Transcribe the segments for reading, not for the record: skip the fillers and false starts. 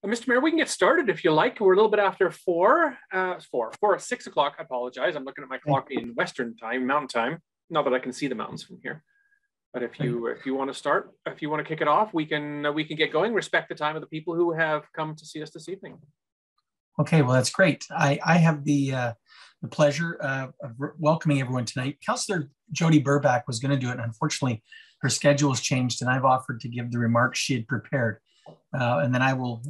Mr. Mayor, we can get started if you like. We're a little bit after 6 o'clock. I apologize. I'm looking at my clock in Western time, Mountain Time. Not that I can see the mountains from here. But if you want to start, if you want to kick it off, we can get going. Respect the time of the people who have come to see us this evening. Okay, well, that's great. I have the pleasure of welcoming everyone tonight. Councillor Jody Burback was going to do it, and unfortunately, her schedule has changed, and I've offered to give the remarks she had prepared. And then I will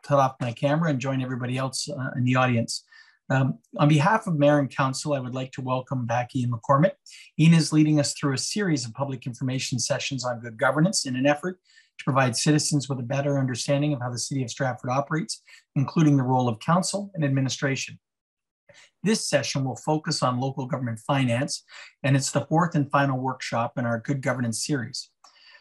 cut off my camera and join everybody else in the audience. On behalf of Mayor and Council, I would like to welcome back Ian McCormack. Ian is leading us through a series of public information sessions on good governance in an effort to provide citizens with a better understanding of how the City of Stratford operates, including the role of council and administration. This session will focus on local government finance, and it's the fourth and final workshop in our Good Governance series.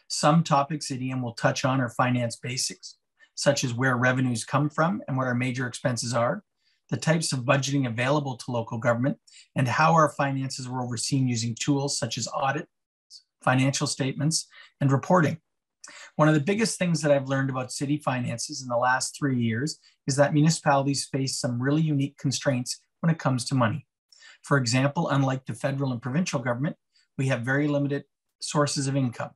Some topics that Ian will touch on are finance basics, such as where revenues come from and what our major expenses are, the types of budgeting available to local government, and how our finances are overseen using tools such as audit, financial statements, and reporting. One of the biggest things that I've learned about city finances in the last 3 years is that municipalities face some really unique constraints when it comes to money. For example, unlike the federal and provincial government, we have very limited sources of income.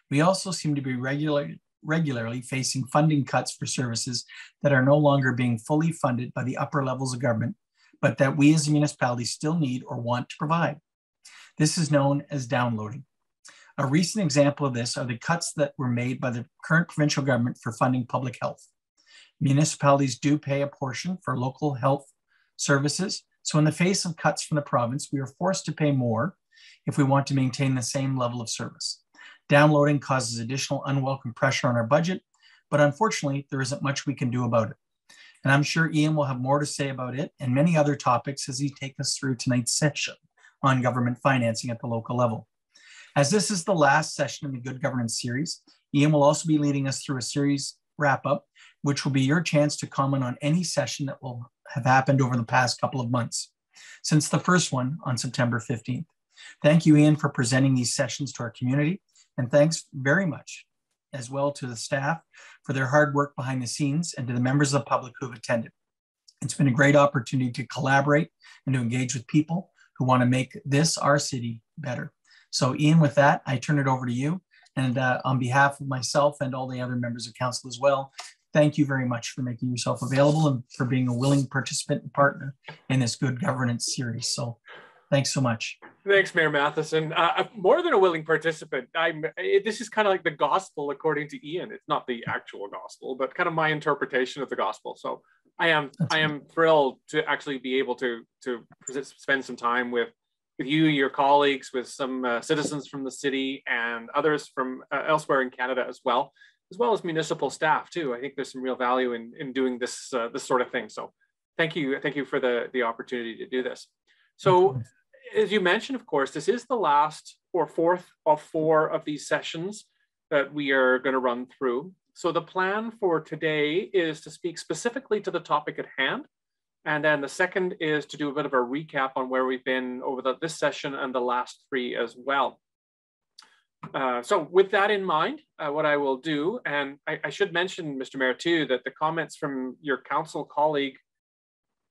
We also seem to be regularly facing funding cuts for services that are no longer being fully funded by the upper levels of government, but that we as a municipality still need or want to provide. This is known as downloading. A recent example of this are the cuts that were made by the current provincial government for funding public health. Municipalities do pay a portion for local health services, so in the face of cuts from the province, we are forced to pay more if we want to maintain the same level of service. Downloading causes additional unwelcome pressure on our budget, but unfortunately, there isn't much we can do about it. And I'm sure Ian will have more to say about it and many other topics as he takes us through tonight's session on government financing at the local level. As this is the last session in the Good Governance series, Ian will also be leading us through a series wrap-up, which will be your chance to comment on any session that will have happened over the past couple of months, since the first one on September 15th. Thank you, Ian, for presenting these sessions to our community. And thanks very much as well to the staff for their hard work behind the scenes and to the members of the public who have attended. It's been a great opportunity to collaborate and to engage with people who want to make this, our city, better. So Ian, with that, I turn it over to you. And on behalf of myself and all the other members of council as well, thank you very much for making yourself available and for being a willing participant and partner in this Good Governance series. So thanks so much. Thanks, Mayor Matheson. More than a willing participant, this is kind of like the gospel according to Ian. It's not the actual gospel, but kind of my interpretation of the gospel. So I am thrilled to actually be able to spend some time with you, your colleagues, with some citizens from the city and others from elsewhere in Canada as well as municipal staff too. I think there's some real value in doing this sort of thing. So thank you for the opportunity to do this. So as you mentioned, of course, this is the last or fourth of 4 of these sessions that we are going to run through. So the plan for today is to speak specifically to the topic at hand. And then the second is to do a bit of a recap on where we've been over this session and the last 3 as well. So with that in mind, what I will do, and I should mention, Mr. Mayor, too, that the comments from your council colleague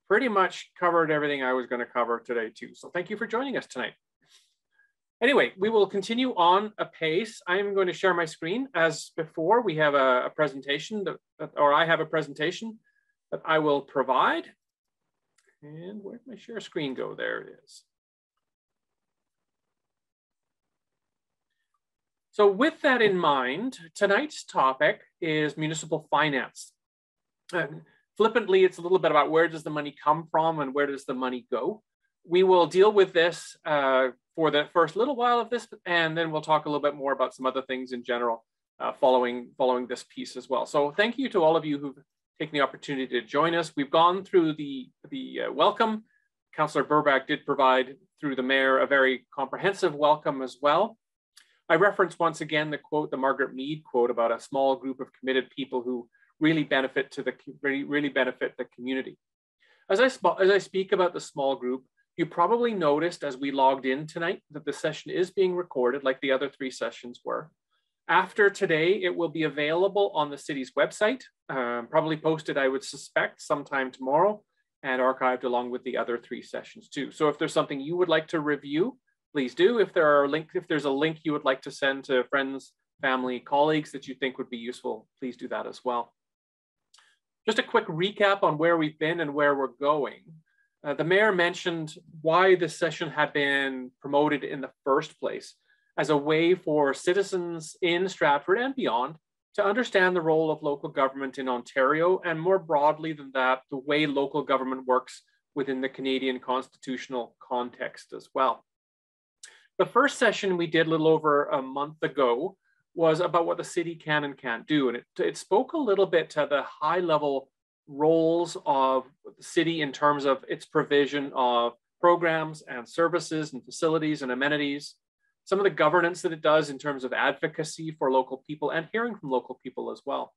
pretty much covered everything I was going to cover today too. So thank you for joining us tonight. Anyway, we will continue on apace. I'm going to share my screen as before. We have a presentation I have a presentation that I will provide. And where did my share screen go? There it is. So with that in mind, tonight's topic is municipal finance. Flippantly, it's a little bit about where does the money come from and where does the money go. We will deal with this for the first little while of this, and then we'll talk a little bit more about some other things in general following this piece as well. So thank you to all of you who've taken the opportunity to join us. We've gone through the welcome. Councillor Burback did provide through the mayor a very comprehensive welcome as well. I reference once again the quote, the Margaret Mead quote about a small group of committed people who really benefit the community. As I speak about the small group, you probably noticed as we logged in tonight that the session is being recorded like the other 3 sessions were. After today, it will be available on the city's website, probably posted, I would suspect, sometime tomorrow, and archived along with the other 3 sessions too. So if there's something you would like to review, please do. If there's a link you would like to send to friends, family, colleagues that you think would be useful, please do that as well. Just a quick recap on where we've been and where we're going. The mayor mentioned why this session had been promoted in the first place as a way for citizens in Stratford and beyond to understand the role of local government in Ontario, and more broadly than that, the way local government works within the Canadian constitutional context as well. The first session we did a little over a month ago was about what the city can and can't do. And it spoke a little bit to the high level roles of the city in terms of its provision of programs and services and facilities and amenities, some of the governance that it does in terms of advocacy for local people and hearing from local people as well.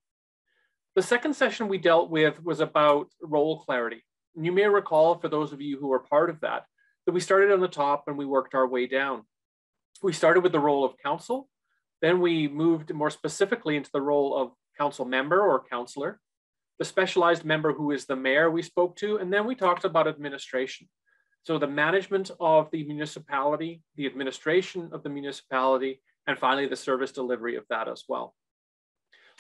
The second session we dealt with was about role clarity. And you may recall, for those of you who were part of that we started on the top and we worked our way down. We started with the role of council, then we moved more specifically into the role of council member or councillor, the specialized member who is the mayor we spoke to, and then we talked about administration. So the management of the municipality, the administration of the municipality, and finally the service delivery of that as well.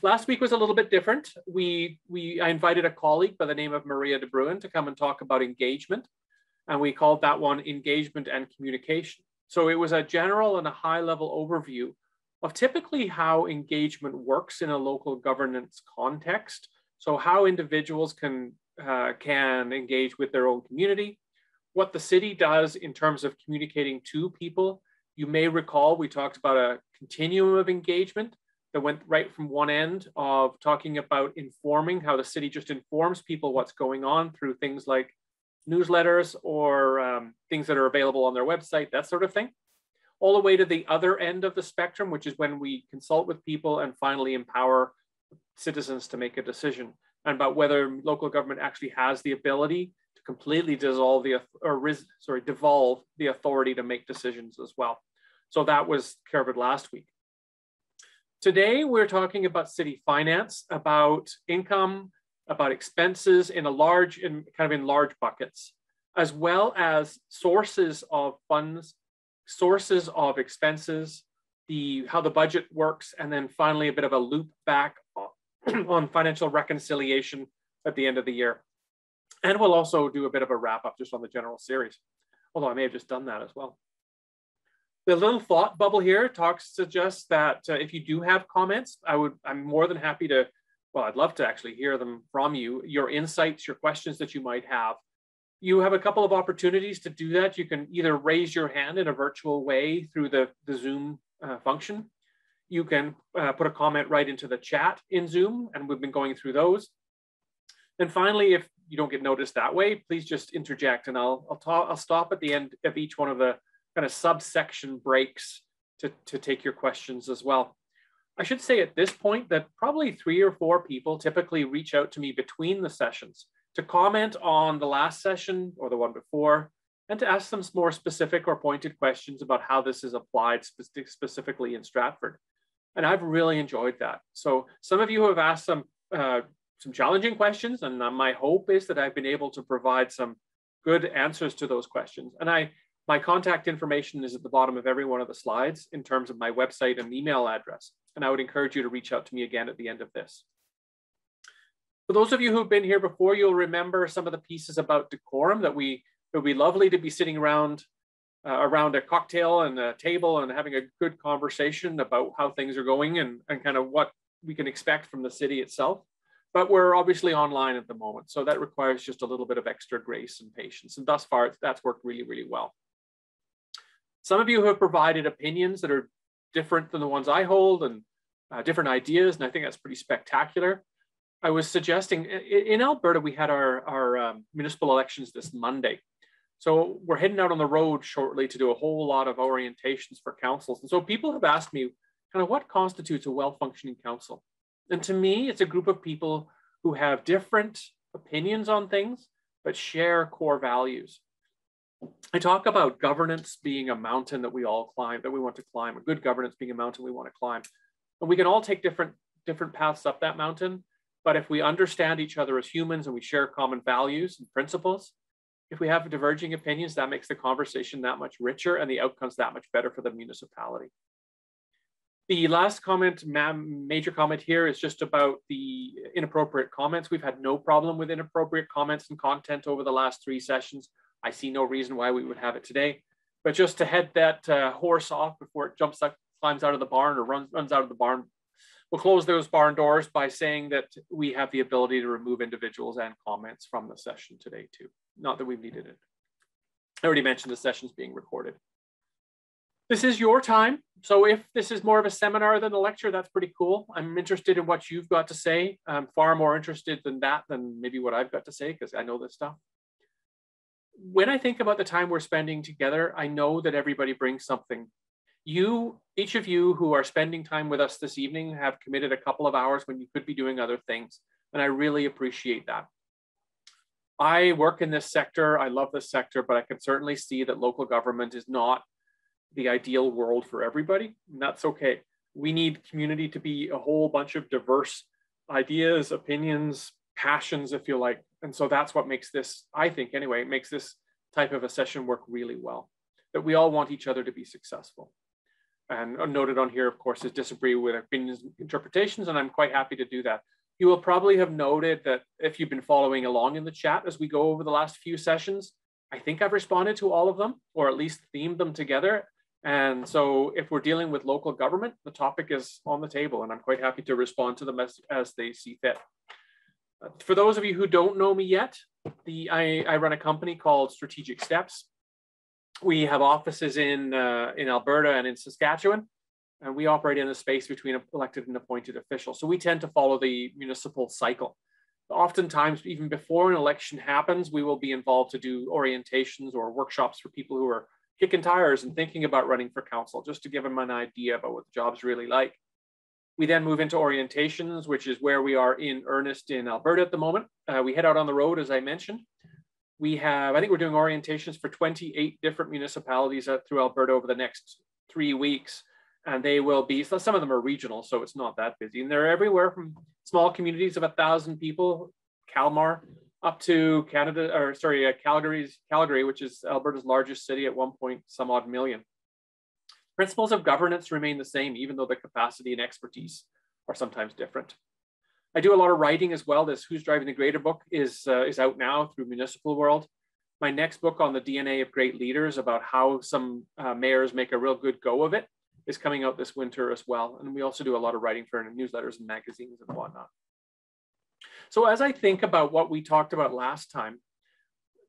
Last week was a little bit different. I invited a colleague by the name of Maria de Bruin to come and talk about engagement, and we called that one engagement and communication. So it was a general and a high level overview of typically how engagement works in a local governance context. So how individuals can engage with their own community, what the city does in terms of communicating to people. You may recall we talked about a continuum of engagement that went right from one end of talking about informing, how the city just informs people what's going on through things like newsletters or things that are available on their website, that sort of thing, all the way to the other end of the spectrum, which is when we consult with people and finally empower citizens to make a decision, and about whether local government actually has the ability to completely devolve the authority to make decisions as well. So that was covered last week. Today, we're talking about city finance, about income, about expenses in large buckets, as well as sources of funds, sources of expenses, how the budget works, and then finally a bit of a loop back on financial reconciliation at the end of the year. And we'll also do a bit of a wrap up just on the general series, although I may have just done that as well. The little thought bubble here suggests that if you do have comments, I'm more than happy to, I'd love to actually hear them from you, your insights, your questions that you might have. You have a couple of opportunities to do that. You can either raise your hand in a virtual way through the Zoom function. You can put a comment right into the chat in Zoom, and we've been going through those. And finally, if you don't get noticed that way, please just interject, and I'll stop at the end of each one of the kind of subsection breaks to take your questions as well. I should say at this point that probably 3 or 4 people typically reach out to me between the sessions to comment on the last session or the one before, and to ask some more specific or pointed questions about how this is applied specifically in Stratford. And I've really enjoyed that. So some of you have asked some challenging questions, and my hope is that I've been able to provide some good answers to those questions. And my contact information is at the bottom of every one of the slides in terms of my website and email address. And I would encourage you to reach out to me again at the end of this. For those of you who've been here before, you'll remember some of the pieces about decorum that it would be lovely to be sitting around a cocktail and a table and having a good conversation about how things are going and kind of what we can expect from the city itself. But we're obviously online at the moment, so that requires just a little bit of extra grace and patience. And thus far, that's worked really, really well. Some of you have provided opinions that are different than the ones I hold and different ideas, and I think that's pretty spectacular. I was suggesting, in Alberta, we had our municipal elections this Monday. So we're heading out on the road shortly to do a whole lot of orientations for councils. And so people have asked me kind of what constitutes a well-functioning council. And to me, it's a group of people who have different opinions on things, but share core values. I talk about governance being a mountain that we all climb, that we want to climb, a good governance being a mountain we want to climb. And we can all take different paths up that mountain. But if we understand each other as humans and we share common values and principles, if we have diverging opinions, that makes the conversation that much richer and the outcomes that much better for the municipality. The last comment, major comment here, is just about the inappropriate comments. We've had no problem with inappropriate comments and content over the last 3 sessions. I see no reason why we would have it today. But just to head that horse off before it jumps up, climbs out of the barn or runs out of the barn, we'll close those barn doors by saying that we have the ability to remove individuals and comments from the session today too. Not that we've needed it. I already mentioned the session's being recorded. This is your time. So if this is more of a seminar than a lecture, that's pretty cool. I'm interested in what you've got to say. I'm far more interested than that than maybe what I've got to say, because I know this stuff. When I think about the time we're spending together, I know that everybody brings something. Each of you who are spending time with us this evening have committed a couple of hours when you could be doing other things. And I really appreciate that. I work in this sector. I love this sector, but I can certainly see that local government is not the ideal world for everybody. And that's okay. We need community to be a whole bunch of diverse ideas, opinions, passions, if you like. And so that's what makes this, I think anyway, makes this type of a session work really well, that we all want each other to be successful. And noted on here, of course, is disagree with opinions and interpretations, and I'm quite happy to do that. You will probably have noted that if you've been following along in the chat as we go over the last few sessions, I think I've responded to all of them, or at least themed them together. And so if we're dealing with local government, the topic is on the table, and I'm quite happy to respond to them as they see fit. For those of you who don't know me yet, I run a company called Strategic Steps. We have offices in Alberta and in Saskatchewan, and we operate in a space between elected and appointed officials. So we tend to follow the municipal cycle. Oftentimes, even before an election happens, we will be involved to do orientations or workshops for people who are kicking tires and thinking about running for council, just to give them an idea about what the job's really like. We then move into orientations, which is where we are in earnest in Alberta at the moment. We head out on the road, as I mentioned. I think we're doing orientations for 28 different municipalities through Alberta over the next 3 weeks. And they will be, so some of them are regional, so it's not that busy. And they're everywhere from small communities of 1,000 people, Calmar, up to Calgary, which is Alberta's largest city at 1 point some odd million. Principles of governance remain the same, even though the capacity and expertise are sometimes different. I do a lot of writing as well. This Who's Driving the Greater book is out now through Municipal World. My next book on the DNA of great leaders, about how some mayors make a real good go of it, is coming out this winter as well. And we also do a lot of writing for newsletters and magazines and whatnot. So as I think about what we talked about last time,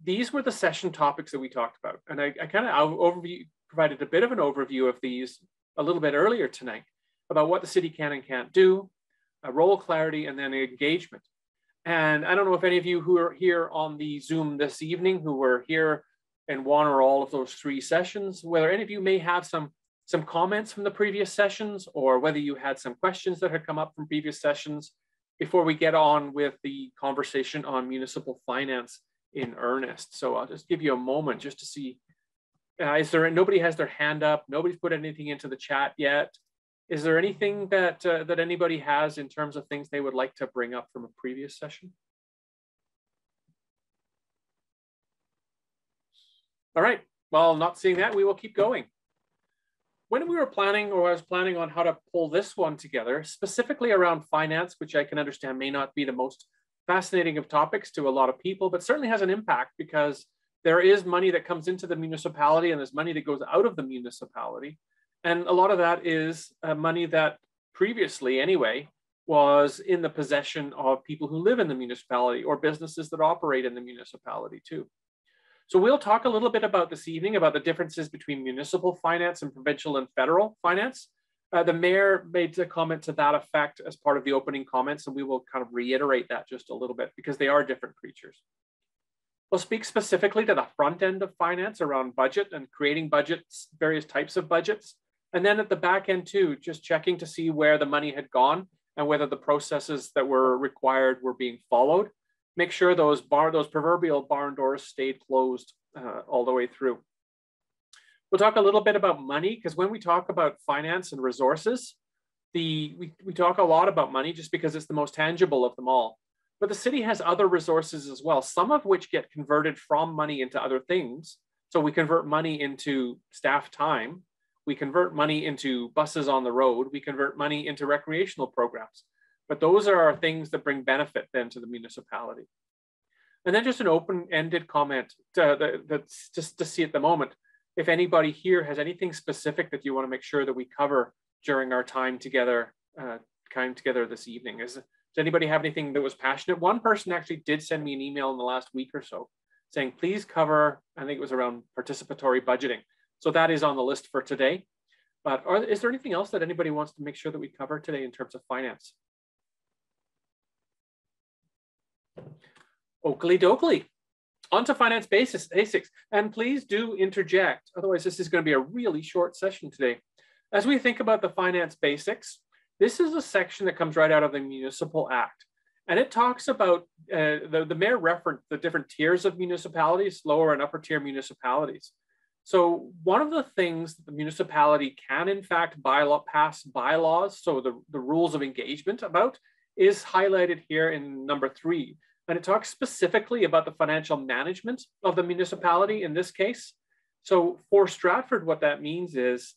these were the session topics that we talked about. And I kind of provided a bit of an overview of these a little bit earlier tonight about what the city can and can't do, role clarity, and then engagement. And I don't know if any of you who are here on the Zoom this evening, who were here in one or all of those 3 sessions, whether any of you may have some comments from the previous sessions, or whether you had some questions that had come up from previous sessions before we get on with the conversation on municipal finance in earnest. So I'll just give you a moment just to see, nobody has their hand up, nobody's put anything into the chat yet. Is there anything that anybody has in terms of things they would like to bring up from a previous session? All right, well, not seeing that, we will keep going. When we were planning, or I was planning on how to pull this one together, specifically around finance, which I can understand may not be the most fascinating of topics to a lot of people, but certainly has an impact, because there is money that comes into the municipality and there's money that goes out of the municipality. And a lot of that is money that previously anyway was in the possession of people who live in the municipality or businesses that operate in the municipality too. So we'll talk a little bit about this evening about the differences between municipal finance and provincial and federal finance. The mayor made a comment to that effect as part of the opening comments, and we will kind of reiterate that just a little bit because they are different creatures. We'll speak specifically to the front end of finance around budget and creating budgets, various types of budgets. And then at the back end too, just checking to see where the money had gone and whether the processes that were required were being followed. Make sure those proverbial barn doors stayed closed all the way through. We'll talk a little bit about money, because when we talk about finance and resources, We talk a lot about money just because it's the most tangible of them all. But the city has other resources as well, some of which get converted from money into other things. So we convert money into staff time. We convert money into buses on the road. We convert money into recreational programs. But those are things that bring benefit then to the municipality. And then just an open-ended comment that's just to see at the moment, if anybody here has anything specific that you want to make sure that we cover during our time together this evening. Does anybody have anything that was passionate? One person actually did send me an email in the last week or so saying, please cover, I think it was around participatory budgeting. So that is on the list for today. But is there anything else that anybody wants to make sure that we cover today in terms of finance? Oakley dokley. On to finance basics. And please do interject. Otherwise, this is going to be a really short session today. As we think about the finance basics, this is a section that comes right out of the Municipal Act. And it talks about, the mayor referenced the different tiers of municipalities, lower and upper tier municipalities. So one of the things that the municipality can in fact pass bylaws, so the rules of engagement about, is highlighted here in number 3. And it talks specifically about the financial management of the municipality in this case. So for Stratford, what that means is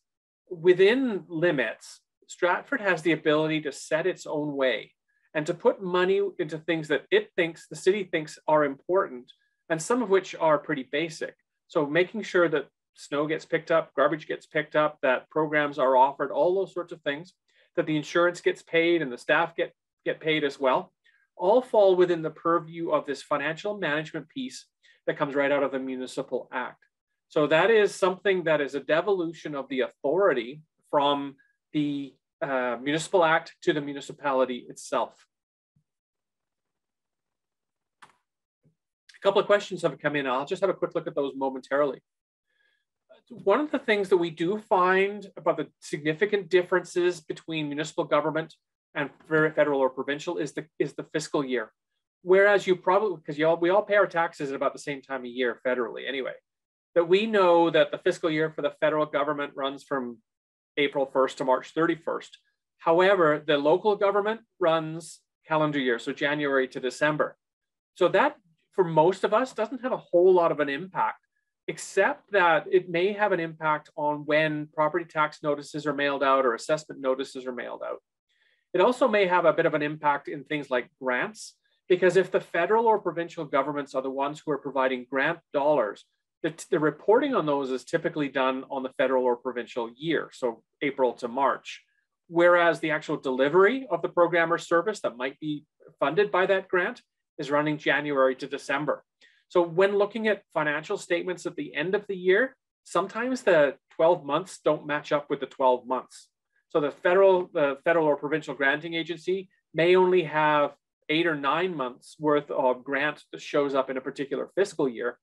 within limits, Stratford has the ability to set its own way and to put money into things that the city thinks are important, and some of which are pretty basic. So making sure that snow gets picked up, garbage gets picked up, that programs are offered, all those sorts of things, that the insurance gets paid and the staff get paid as well, all fall within the purview of this financial management piece that comes right out of the Municipal Act. So that is something that is a devolution of the authority from the Municipal Act to the municipality itself. A couple of questions have come in. I'll just have a quick look at those momentarily. One of the things that we do find about the significant differences between municipal government and federal or provincial is the fiscal year. Whereas you probably, because we all pay our taxes at about the same time of year federally anyway, that we know that the fiscal year for the federal government runs from April 1st to March 31st. However, the local government runs calendar year, so January to December. So that, for most of us, doesn't have a whole lot of an impact, except that it may have an impact on when property tax notices are mailed out or assessment notices are mailed out. It also may have a bit of an impact in things like grants, because if the federal or provincial governments are the ones who are providing grant dollars, the reporting on those is typically done on the federal or provincial year, so April to March, whereas the actual delivery of the program or service that might be funded by that grant is running January to December. So when looking at financial statements at the end of the year, sometimes the 12 months don't match up with the 12 months. So the federal or provincial granting agency may only have 8 or 9 months worth of grant that shows up in a particular fiscal year.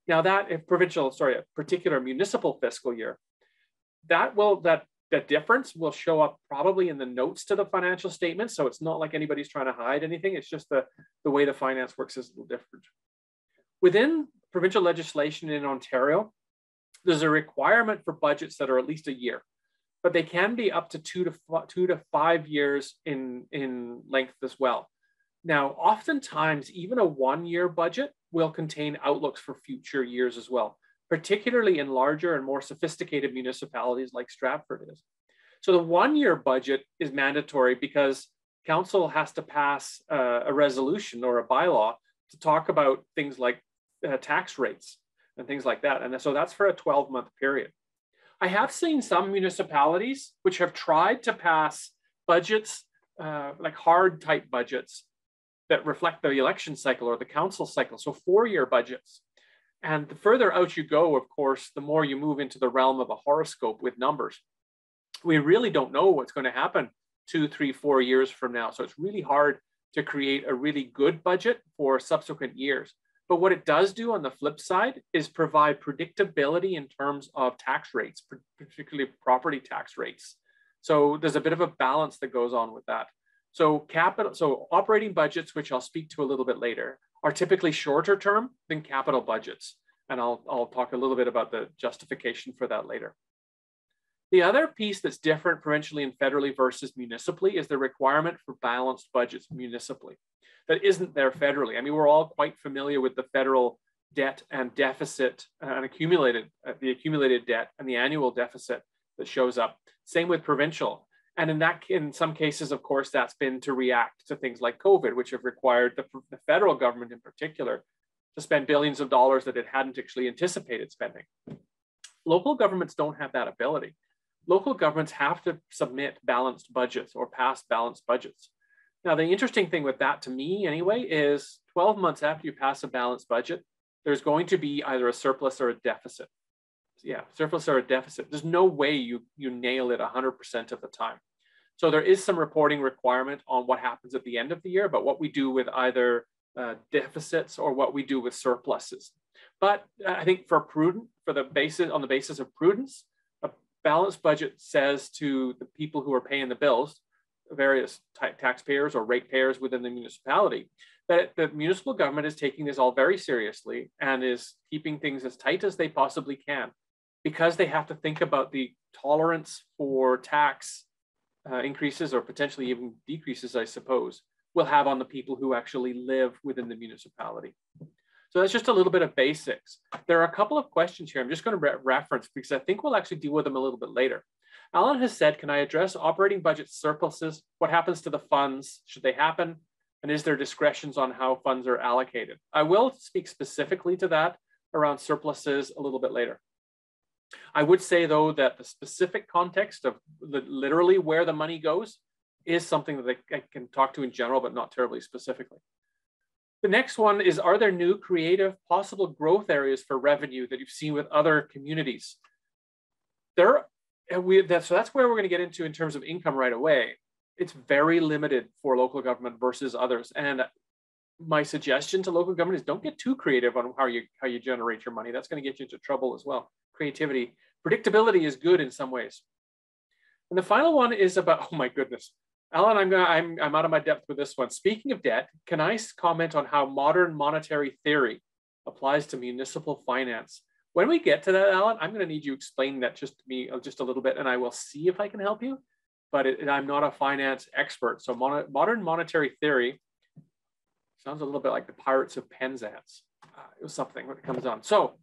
Now that if a particular municipal fiscal year, that difference will show up probably in the notes to the financial statement. So it's not like anybody's trying to hide anything. It's just the way the finance works is a little different. Within provincial legislation in Ontario, there's a requirement for budgets that are at least a year, but they can be up to 2 to 5 years in length as well. Now, oftentimes, even a 1-year budget will contain outlooks for future years as well, particularly in larger and more sophisticated municipalities like Stratford is. So the 1-year budget is mandatory because council has to pass a resolution or a bylaw to talk about things like tax rates and things like that. And so that's for a 12-month period. I have seen some municipalities which have tried to pass budgets, like hard type budgets, that reflect the election cycle or the council cycle, so 4-year budgets. And the further out you go, of course, the more you move into the realm of a horoscope with numbers. We really don't know what's going to happen 2, 3, 4 years from now. So it's really hard to create a really good budget for subsequent years. But what it does do on the flip side is provide predictability in terms of tax rates, particularly property tax rates. So there's a bit of a balance that goes on with that. So operating budgets, which I'll speak to a little bit later, are typically shorter term than capital budgets. And I'll talk a little bit about the justification for that later. The other piece that's different provincially and federally versus municipally is the requirement for balanced budgets municipally. That isn't there federally. I mean, we're all quite familiar with the federal debt and deficit and the accumulated debt and the annual deficit that shows up. Same with provincial. And in some cases, of course, that's been to react to things like COVID, which have required the federal government in particular to spend billions of dollars that it hadn't actually anticipated spending. Local governments don't have that ability. Local governments have to submit balanced budgets or pass balanced budgets. Now, the interesting thing with that to me anyway is 12 months after you pass a balanced budget, there's going to be either a surplus or a deficit. Yeah, surplus or a deficit. There's no way you nail it 100% of the time. So there is some reporting requirement on what happens at the end of the year, but what we do with either deficits or what we do with surpluses. But I think on the basis of prudence, a balanced budget says to the people who are paying the bills, various taxpayers or ratepayers within the municipality, that the municipal government is taking this all very seriously and is keeping things as tight as they possibly can, because they have to think about the tolerance for tax increases or potentially even decreases, I suppose, will have on the people who actually live within the municipality. So that's just a little bit of basics. There are a couple of questions here I'm just going to reference because I think we'll actually deal with them a little bit later. Alan has said, can I address operating budget surpluses? What happens to the funds? Should they happen? And is there discretions on how funds are allocated? I will speak specifically to that around surpluses a little bit later. I would say, though, that the specific context of literally where the money goes is something that I can talk to in general, but not terribly specifically. The next one is, are there new creative possible growth areas for revenue that you've seen with other communities? So that's where we're going to get into in terms of income right away. It's very limited for local government versus others. And my suggestion to local government is don't get too creative on how you generate your money. That's going to get you into trouble as well. Creativity. Predictability is good in some ways. And the final one is about, oh my goodness, Alan, I'm out of my depth with this one. Speaking of debt, can I comment on how modern monetary theory applies to municipal finance? When we get to that, Alan, I'm going to need you to explain that just to me just a little bit, and I will see if I can help you. But I'm not a finance expert. So modern monetary theory sounds a little bit like the Pirates of Penzance. It was something when it comes on. So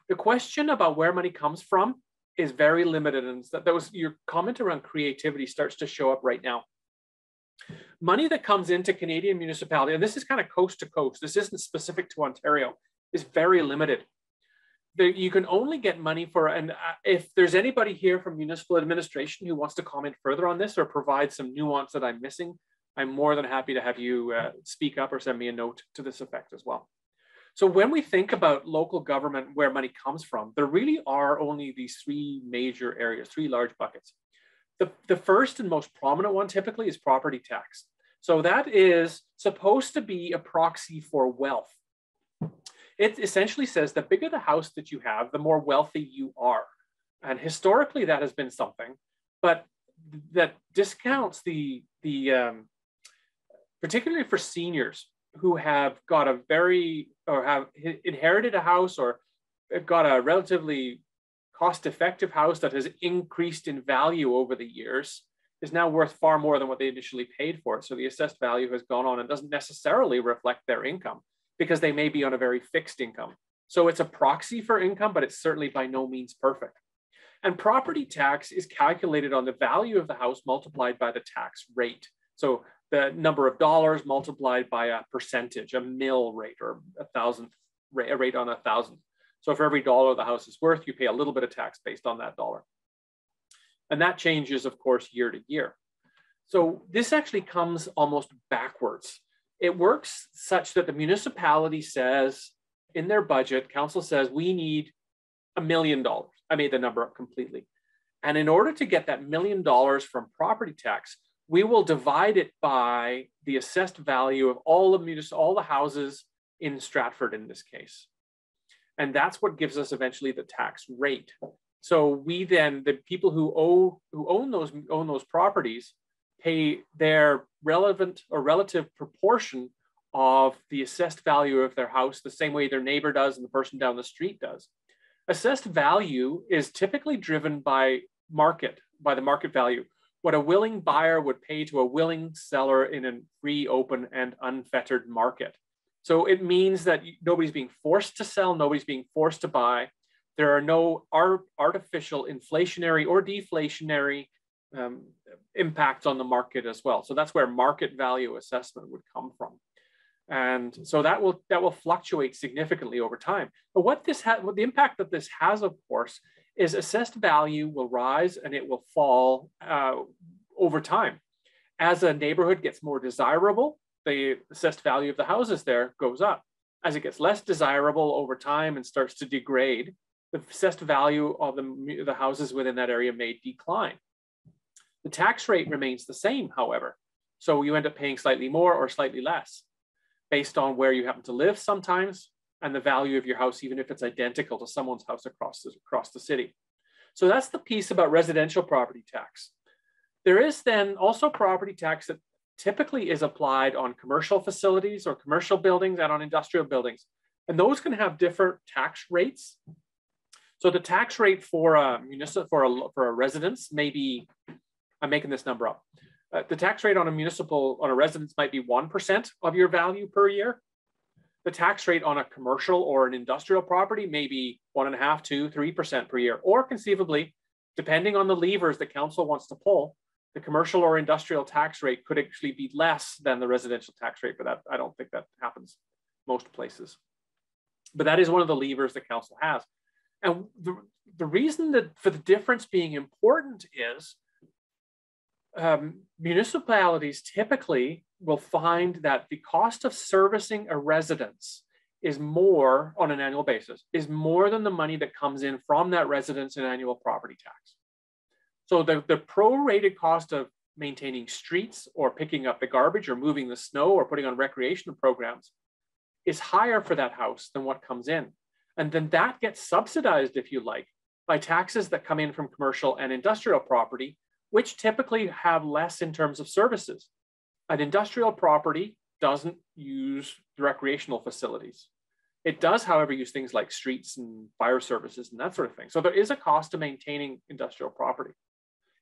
the question about where money comes from is very limited, and your comment around creativity starts to show up right now. Money that comes into Canadian municipality, and this is kind of coast to coast, this isn't specific to Ontario, is very limited. You can only get money for, and if there's anybody here from municipal administration who wants to comment further on this or provide some nuance that I'm missing, I'm more than happy to have you speak up or send me a note to this effect as well. So when we think about local government, where money comes from, there really are only these three major areas, three large buckets. The first and most prominent one typically is property tax. So that is supposed to be a proxy for wealth. It essentially says the bigger the house that you have, the more wealthy you are. And historically that has been something, but that discounts particularly for seniors who have got have inherited a house or got a relatively cost-effective house that has increased in value over the years, is now worth far more than what they initially paid for it. So the assessed value has gone on and doesn't necessarily reflect their income because they may be on a very fixed income. So it's a proxy for income, but it's certainly by no means perfect. And property tax is calculated on the value of the house multiplied by the tax rate. So the number of dollars multiplied by a percentage, a mill rate, or a rate on 1,000. So for every dollar the house is worth, you pay a little bit of tax based on that dollar. And that changes, of course, year to year. So this actually comes almost backwards. It works such that the municipality says in their budget, council says, we need $1 million. I made the number up completely. And in order to get that $1 million from property tax, we will divide it by the assessed value of all the houses in Stratford in this case. And that's what gives us eventually the tax rate. So we then, the people who own those properties, pay their relevant or relative proportion of the assessed value of their house the same way their neighbor does and the person down the street does. Assessed value is typically driven by market, by the market value, what a willing buyer would pay to a willing seller in a free, open, and unfettered market. So it means that nobody's being forced to sell, nobody's being forced to buy. There are no artificial inflationary or deflationary impacts on the market as well. So that's where market value assessment would come from. And so that will fluctuate significantly over time. But what the impact that this has, of course, is assessed value will rise and it will fall over time. As a neighborhood gets more desirable, the assessed value of the houses there goes up. As it gets less desirable over time and starts to degrade, the assessed value of the houses within that area may decline. The tax rate remains the same, however. So you end up paying slightly more or slightly less based on where you happen to live sometimes and the value of your house, even if it's identical to someone's house across the city. So that's the piece about residential property tax. There is then also property tax that typically is applied on commercial facilities or commercial buildings and on industrial buildings. And those can have different tax rates. So the tax rate for a residence may be, I'm making this number up. The tax rate on a residence might be 1% of your value per year. The tax rate on a commercial or an industrial property may be 1.5% to 3% per year, or conceivably, depending on the levers that council wants to pull, the commercial or industrial tax rate could actually be less than the residential tax rate, but that, I don't think that happens most places. But that is one of the levers that council has. And the reason that for the difference being important is municipalities typically will find that the cost of servicing a residence is more on an annual basis, is more than the money that comes in from that residence in annual property tax. So the prorated cost of maintaining streets or picking up the garbage or moving the snow or putting on recreational programs is higher for that house than what comes in. And then that gets subsidized, if you like, by taxes that come in from commercial and industrial property, which typically have less in terms of services. An industrial property doesn't use recreational facilities. It does, however, use things like streets and fire services and that sort of thing. So there is a cost to maintaining industrial property.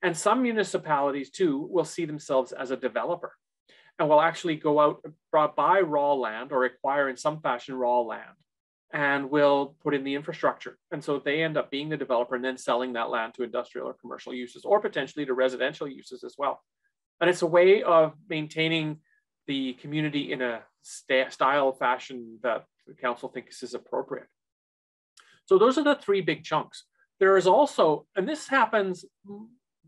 And some municipalities too will see themselves as a developer and will actually go out and buy raw land or acquire in some fashion raw land and will put in the infrastructure. And so they end up being the developer and then selling that land to industrial or commercial uses, or potentially to residential uses as well. And it's a way of maintaining the community in a style fashion that the council thinks is appropriate. So those are the three big chunks. There is also, and this happens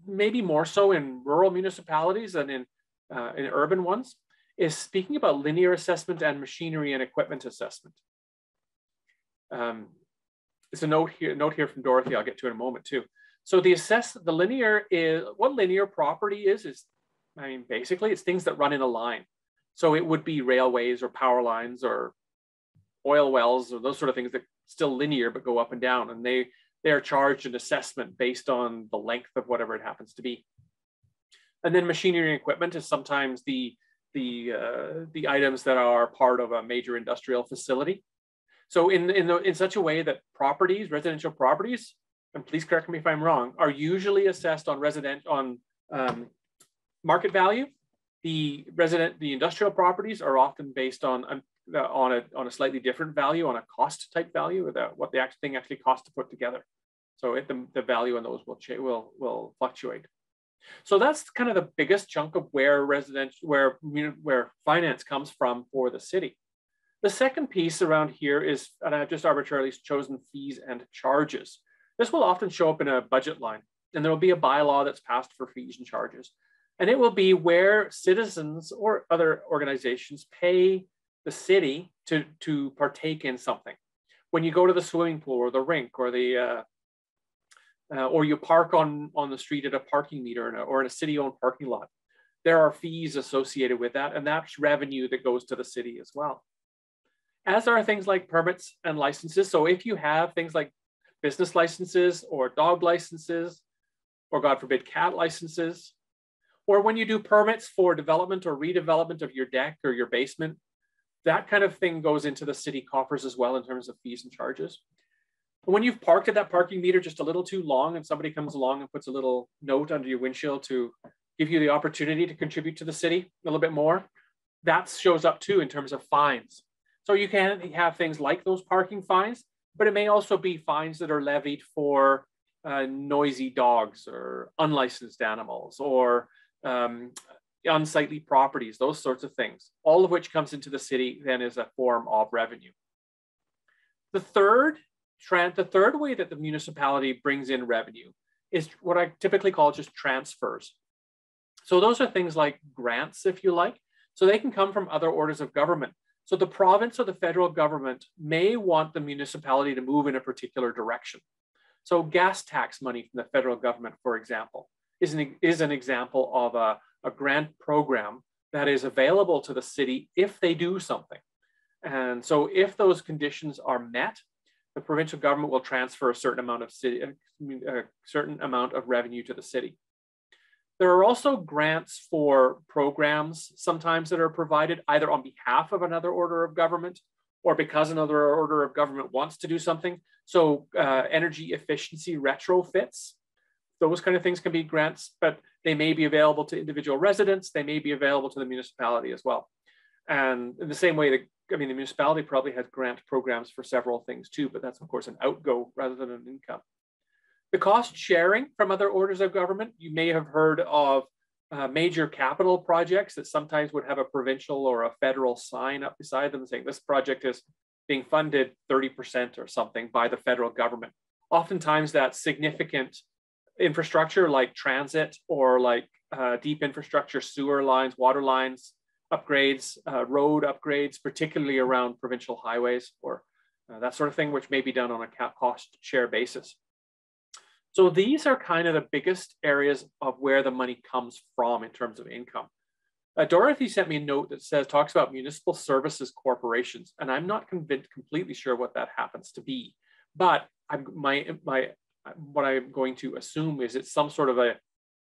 maybe more so in rural municipalities than in urban ones, is speaking about linear assessment and machinery and equipment assessment. It's a note here from Dorothy I'll get to in a moment too. So the linear is, what linear property is, I mean, basically it's things that run in a line. So it would be railways or power lines or oil wells or those sort of things that still linear but go up and down, and they are charged an assessment based on the length of whatever it happens to be. And then machinery and equipment is sometimes the items that are part of a major industrial facility. So in such a way that properties, residential properties, and please correct me if I'm wrong, are usually assessed on market value. The industrial properties are often based on a slightly different value, on a cost type value, what the thing actually costs to put together. So the value on those will fluctuate. So that's kind of the biggest chunk of where finance comes from for the city. The second piece around here is, and I've just arbitrarily chosen fees and charges. This will often show up in a budget line, and there will be a bylaw that's passed for fees and charges. And it will be where citizens or other organizations pay the city to partake in something. When you go to the swimming pool or the rink or or you park on the street at a parking meter or in a city-owned parking lot, there are fees associated with that, and that's revenue that goes to the city as well. As are things like permits and licenses. So if you have things like business licenses or dog licenses, or God forbid, cat licenses, or when you do permits for development or redevelopment of your deck or your basement, that kind of thing goes into the city coffers as well in terms of fees and charges. When you've parked at that parking meter just a little too long and somebody comes along and puts a little note under your windshield to give you the opportunity to contribute to the city a little bit more, that shows up too in terms of fines. So you can have things like those parking fines, but it may also be fines that are levied for noisy dogs or unlicensed animals or unsightly properties, those sorts of things, all of which comes into the city then as a form of revenue. The third way that the municipality brings in revenue is what I typically call just transfers. So those are things like grants, if you like. So they can come from other orders of government. So the province or the federal government may want the municipality to move in a particular direction. So gas tax money from the federal government, for example, is an example of a grant program that is available to the city if they do something. And so if those conditions are met, the provincial government will transfer a certain amount of revenue to the city. There are also grants for programs sometimes that are provided either on behalf of another order of government or because another order of government wants to do something. So energy efficiency retrofits, those kind of things can be grants, but they may be available to individual residents. They may be available to the municipality as well. And in the same way, the municipality probably has grant programs for several things too, but that's of course an outgo rather than an income. The cost sharing from other orders of government, you may have heard of major capital projects that sometimes would have a provincial or a federal sign up beside them saying this project is being funded 30% or something by the federal government. Oftentimes that's significant infrastructure like transit or like deep infrastructure, sewer lines, water lines, upgrades, road upgrades, particularly around provincial highways or that sort of thing, which may be done on a cost share basis. So these are kind of the biggest areas of where the money comes from in terms of income. Dorothy sent me a note that talks about municipal services corporations, and I'm not completely sure what that happens to be, but what I'm going to assume is it's some sort of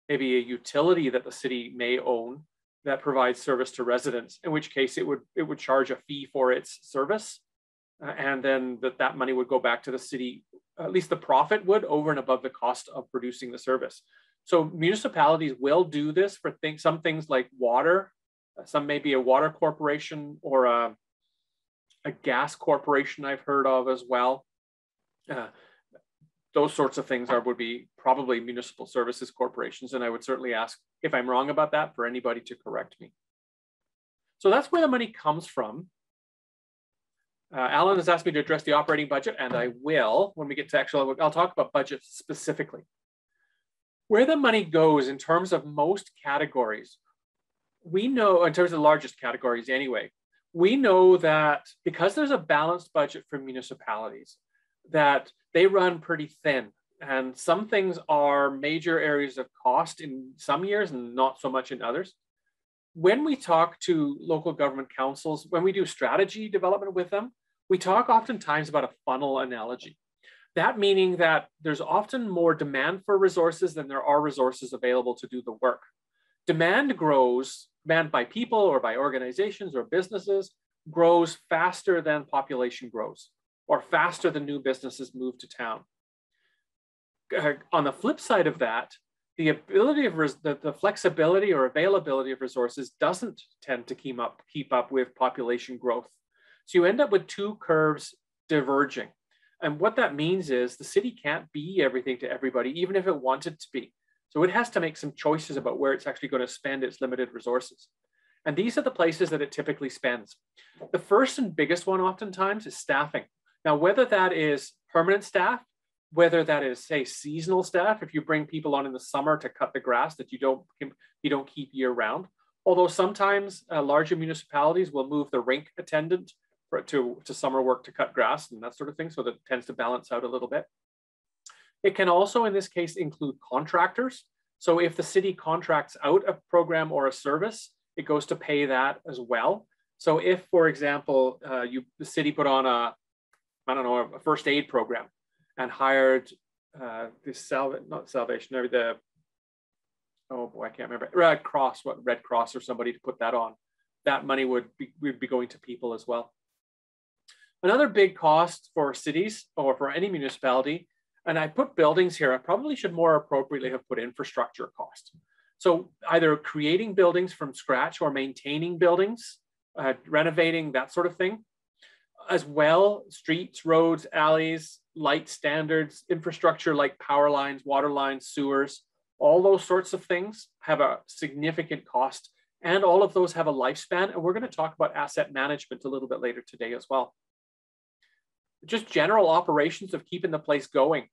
maybe a utility that the city may own that provides service to residents, in which case it would charge a fee for its service, and then that money would go back to the city. At least the profit would, over and above the cost of producing the service. So municipalities will do this for some things like water. Some may be a water corporation or a gas corporation I've heard of as well. Those sorts of things would be probably municipal services corporations. And I would certainly ask if I'm wrong about that for anybody to correct me. So that's where the money comes from. Alan has asked me to address the operating budget, and I will when we get to I'll talk about budgets specifically. Where the money goes in terms of most categories, we know, in terms of the largest categories anyway, we know that because there's a balanced budget for municipalities, that they run pretty thin. And some things are major areas of cost in some years and not so much in others. When we talk to local government councils, when we do strategy development with them, we talk oftentimes about a funnel analogy. That meaning that there's often more demand for resources than there are resources available to do the work. Demand grows, demand by people or by organizations or businesses grows faster than population grows or faster than new businesses move to town. On the flip side of that, the ability of the flexibility or availability of resources doesn't tend to keep up with population growth. So you end up with two curves diverging. And what that means is the city can't be everything to everybody, even if it wanted to be. So it has to make some choices about where it's actually going to spend its limited resources. And these are the places that it typically spends. The first and biggest one oftentimes is staffing. Now, whether that is permanent staff, whether that is, say, seasonal staff, if you bring people on in the summer to cut the grass that you don't keep year round. Although sometimes larger municipalities will move the rink attendant to summer work to cut grass and that sort of thing. So that tends to balance out a little bit. It can also, in this case, include contractors. So if the city contracts out a program or a service, it goes to pay that as well. So if, for example, the city put on a first aid program and hired I can't remember, Red Cross or somebody to put that on, that money would be going to people as well. Another big cost for cities or for any municipality, and I put buildings here, I probably should more appropriately have put infrastructure cost. So either creating buildings from scratch or maintaining buildings, renovating, that sort of thing. As well, streets, roads, alleys, light standards, infrastructure like power lines, water lines, sewers, all those sorts of things have a significant cost. And all of those have a lifespan. And we're going to talk about asset management a little bit later today as well. Just general operations of keeping the place going,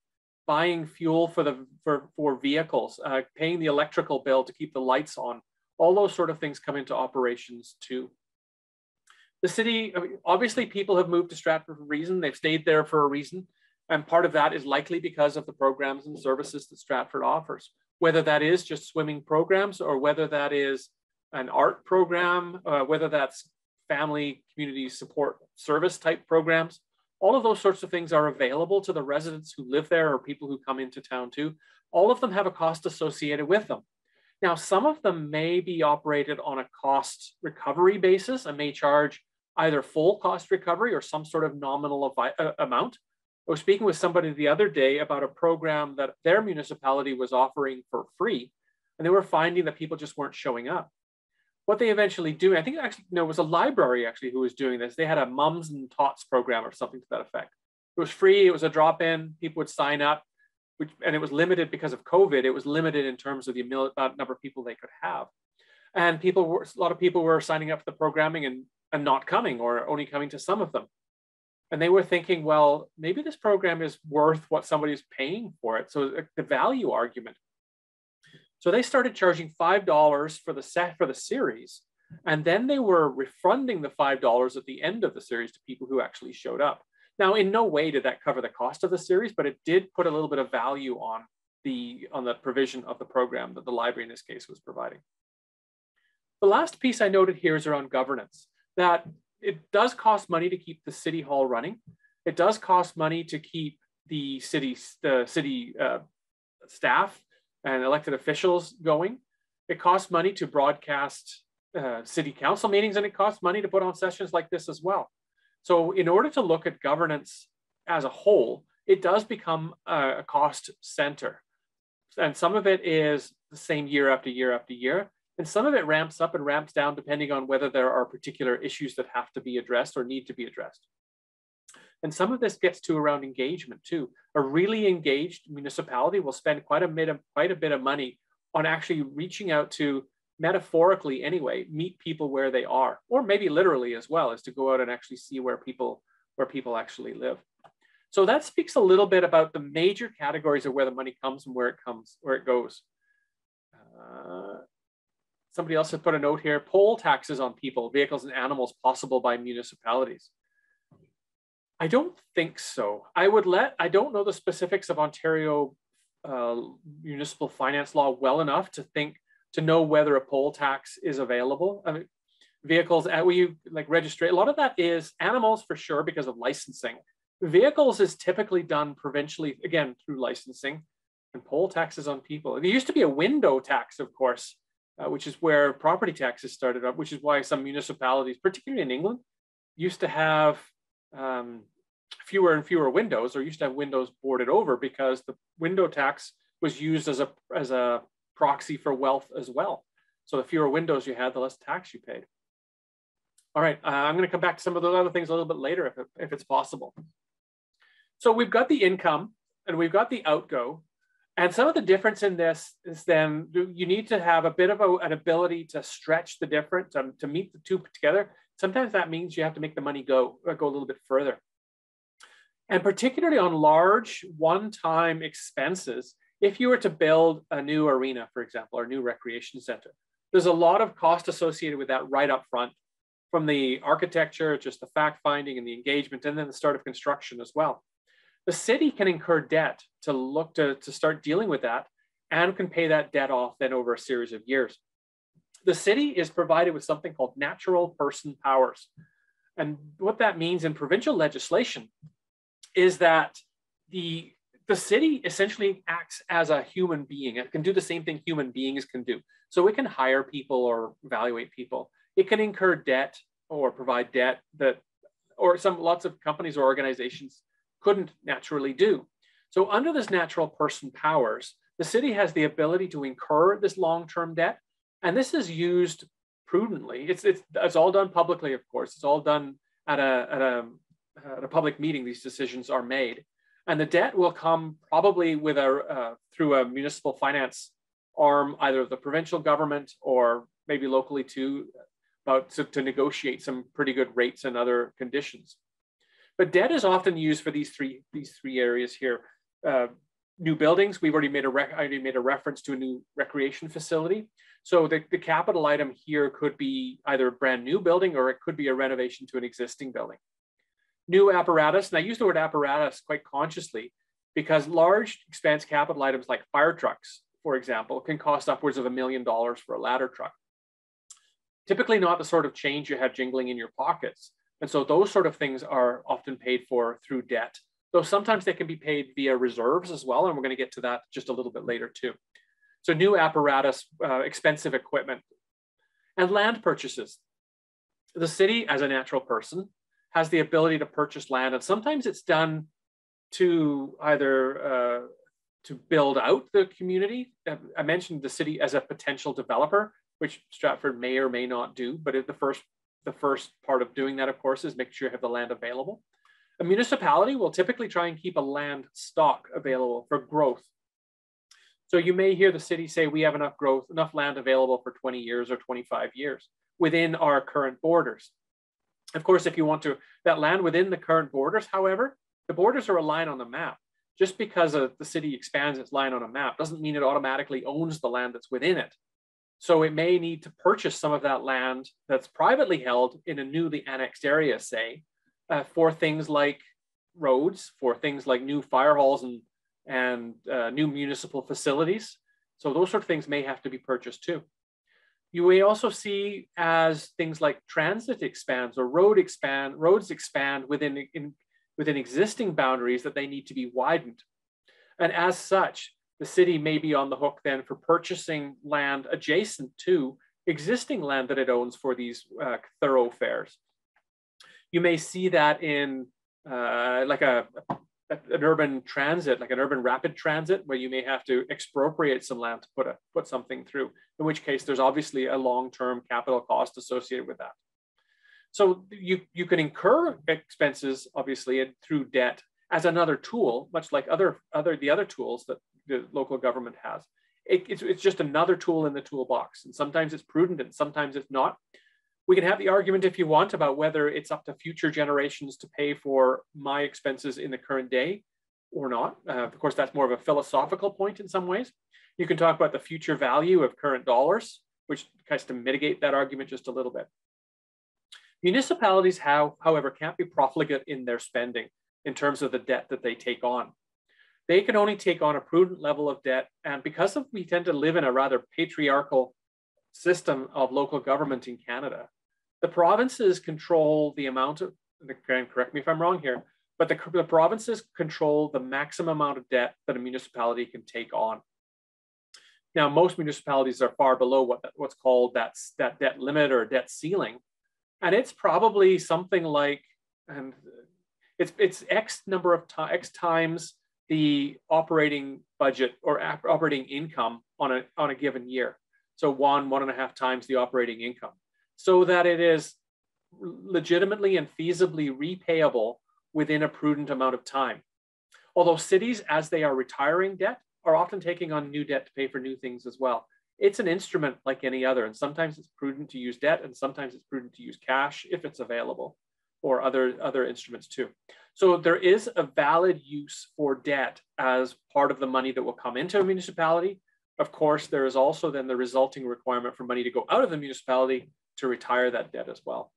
buying fuel for vehicles, paying the electrical bill to keep the lights on. All those sort of things come into operations too. The city, obviously people have moved to Stratford for a reason. They've stayed there for a reason. And part of that is likely because of the programs and services that Stratford offers, whether that is just swimming programs or whether that is an art program, whether that's family community support service type programs. All of those sorts of things are available to the residents who live there or people who come into town too. All of them have a cost associated with them. Now, some of them may be operated on a cost recovery basis and may charge either full cost recovery or some sort of nominal amount. I was speaking with somebody the other day about a program that their municipality was offering for free, and they were finding that people just weren't showing up. What they eventually do, I think actually, no, it was a library actually who was doing this. They had a mums and tots program or something to that effect. It was free, it was a drop-in, people would sign up, and it was limited because of COVID. It was limited in terms of the number of people they could have. And a lot of people were signing up for the programming and not coming or only coming to some of them. And they were thinking, well, maybe this program is worth what somebody's paying for it. So the value argument. So they started charging $5 for the series, and then they were refunding the $5 at the end of the series to people who actually showed up. Now, in no way did that cover the cost of the series, but it did put a little bit of value on the provision of the program that the library in this case was providing. The last piece I noted here is around governance, that it does cost money to keep the city hall running. It does cost money to keep the city staff and elected officials going. It costs money to broadcast city council meetings, and it costs money to put on sessions like this as well. So in order to look at governance as a whole, it does become a cost center. And some of it is the same year after year after year. And some of it ramps up and ramps down depending on whether there are particular issues that have to be addressed or need to be addressed. And some of this gets to around engagement too. A really engaged municipality will spend quite a bit of money on actually reaching out to, metaphorically anyway, meet people where they are, or maybe literally as well, as to go out and actually see where people actually live. So that speaks a little bit about the major categories of where the money comes and where it goes. Somebody else had put a note here: poll taxes on people, vehicles, and animals possible by municipalities. I don't think so. I don't know the specifics of Ontario municipal finance law well enough to know whether a poll tax is available. I mean, vehicles, like register, a lot of that is animals for sure because of licensing. Vehicles is typically done provincially, again, through licensing, and poll taxes on people. There used to be a window tax, of course, which is where property taxes started up, which is why some municipalities, particularly in England, used to have fewer and fewer windows, or used to have windows boarded over, because the window tax was used as a proxy for wealth as well. So the fewer windows you had, the less tax you paid. All right, I'm going to come back to some of those other things a little bit later if it's possible. So we've got the income and we've got the outgo. And some of the difference in this is then you need to have a bit of an ability to stretch the difference, to meet the two together. Sometimes that means you have to make the money go a little bit further. And particularly on large one-time expenses, if you were to build a new arena, for example, or a new recreation center, there's a lot of cost associated with that right up front, from the architecture, just the fact finding and the engagement, and then the start of construction as well. The city can incur debt to start dealing with that, and can pay that debt off then over a series of years. The city is provided with something called natural person powers. And what that means in provincial legislation is that the city essentially acts as a human being. It can do the same thing human beings can do. So it can hire people or evaluate people. It can incur debt or provide debt that or lots of companies or organizations couldn't naturally do. So under this natural person powers, the city has the ability to incur this long-term debt, and this is used prudently. It's all done publicly, of course. It's all done at a public meeting. These decisions are made, and the debt will come probably with through a municipal finance arm, either of the provincial government or maybe locally too, to negotiate some pretty good rates and other conditions. But debt is often used for these three areas here. New buildings, I already made a reference to a new recreation facility. So the capital item here could be either a brand new building, or it could be a renovation to an existing building. New apparatus, and I use the word apparatus quite consciously because large expense capital items like fire trucks, for example, can cost upwards of $1 million for a ladder truck. Typically not the sort of change you have jingling in your pockets. And so those sort of things are often paid for through debt, though sometimes they can be paid via reserves as well. And we're going to get to that just a little bit later too. So new apparatus, expensive equipment, and land purchases. The city, as a natural person, has the ability to purchase land, and sometimes it's done to either to build out the community. I mentioned the city as a potential developer, which Stratford may or may not do, but the first part of doing that, of course, is make sure you have the land available. A municipality will typically try and keep a land stock available for growth. So you may hear the city say, we have enough land available for 20 years or 25 years within our current borders. Of course, if you want that land within the current borders, however, the borders are a line on the map. Just because the city expands its line on a map doesn't mean it automatically owns the land that's within it. So it may need to purchase some of that land that's privately held in a newly annexed area, say, for things like roads, for things like new fire halls and new municipal facilities. So those sort of things may have to be purchased too. You may also see as things like transit expands or roads expand within existing boundaries that they need to be widened. And as such, the city may be on the hook then for purchasing land adjacent to existing land that it owns for these thoroughfares. You may see that in like an urban transit, like an urban rapid transit, where you may have to expropriate some land to put something through, in which case there's obviously a long-term capital cost associated with that. So you can incur expenses, obviously, through debt as another tool, much like the other tools that the local government has. It's just another tool in the toolbox. And sometimes it's prudent and sometimes it's not. We can have the argument if you want about whether it's up to future generations to pay for my expenses in the current day or not. Of course, that's more of a philosophical point in some ways. You can talk about the future value of current dollars, which tries to mitigate that argument just a little bit. Municipalities, however, can't be profligate in their spending in terms of the debt that they take on. They can only take on a prudent level of debt. And because we tend to live in a rather patriarchal system of local government in Canada, the provinces control the amount of, correct me if I'm wrong here, but the provinces control the maximum amount of debt that a municipality can take on. Now, most municipalities are far below what's called that debt limit or debt ceiling. And it's probably something like, and it's X number of X times the operating budget or operating income on a given year. So 1.5 times the operating income, so that it is legitimately and feasibly repayable within a prudent amount of time. Although cities, as they are retiring debt, are often taking on new debt to pay for new things as well. It's an instrument like any other, and sometimes it's prudent to use debt, and sometimes it's prudent to use cash if it's available, or other instruments too. So there is a valid use for debt as part of the money that will come into a municipality. Of course, there is also then the resulting requirement for money to go out of the municipality to retire that debt as well.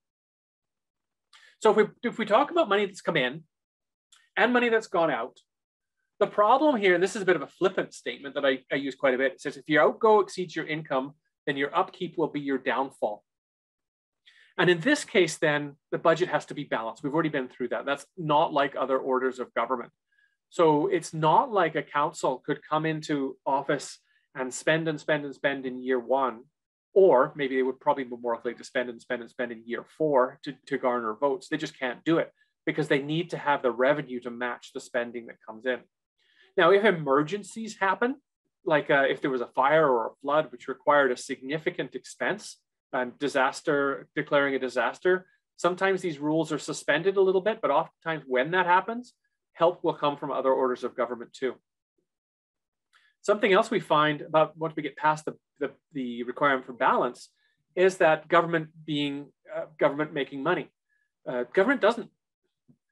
So if we talk about money that's come in and money that's gone out, the problem here, and this is a bit of a flippant statement that I use quite a bit, it says if your outgo exceeds your income, then your upkeep will be your downfall. And in this case, then the budget has to be balanced. We've already been through that. That's not like other orders of government. So it's not like a council could come into office and spend and spend and spend in year one, or maybe they would probably be more likely to spend and spend and spend in year 4 to garner votes. They just can't do it because they need to have the revenue to match the spending that comes in. Now, if emergencies happen, like if there was a fire or a flood, which required a significant expense and declaring a disaster, sometimes these rules are suspended a little bit, but oftentimes when that happens, help will come from other orders of government too. Something else we find about once we get past the requirement for balance is that government making money. Government doesn't.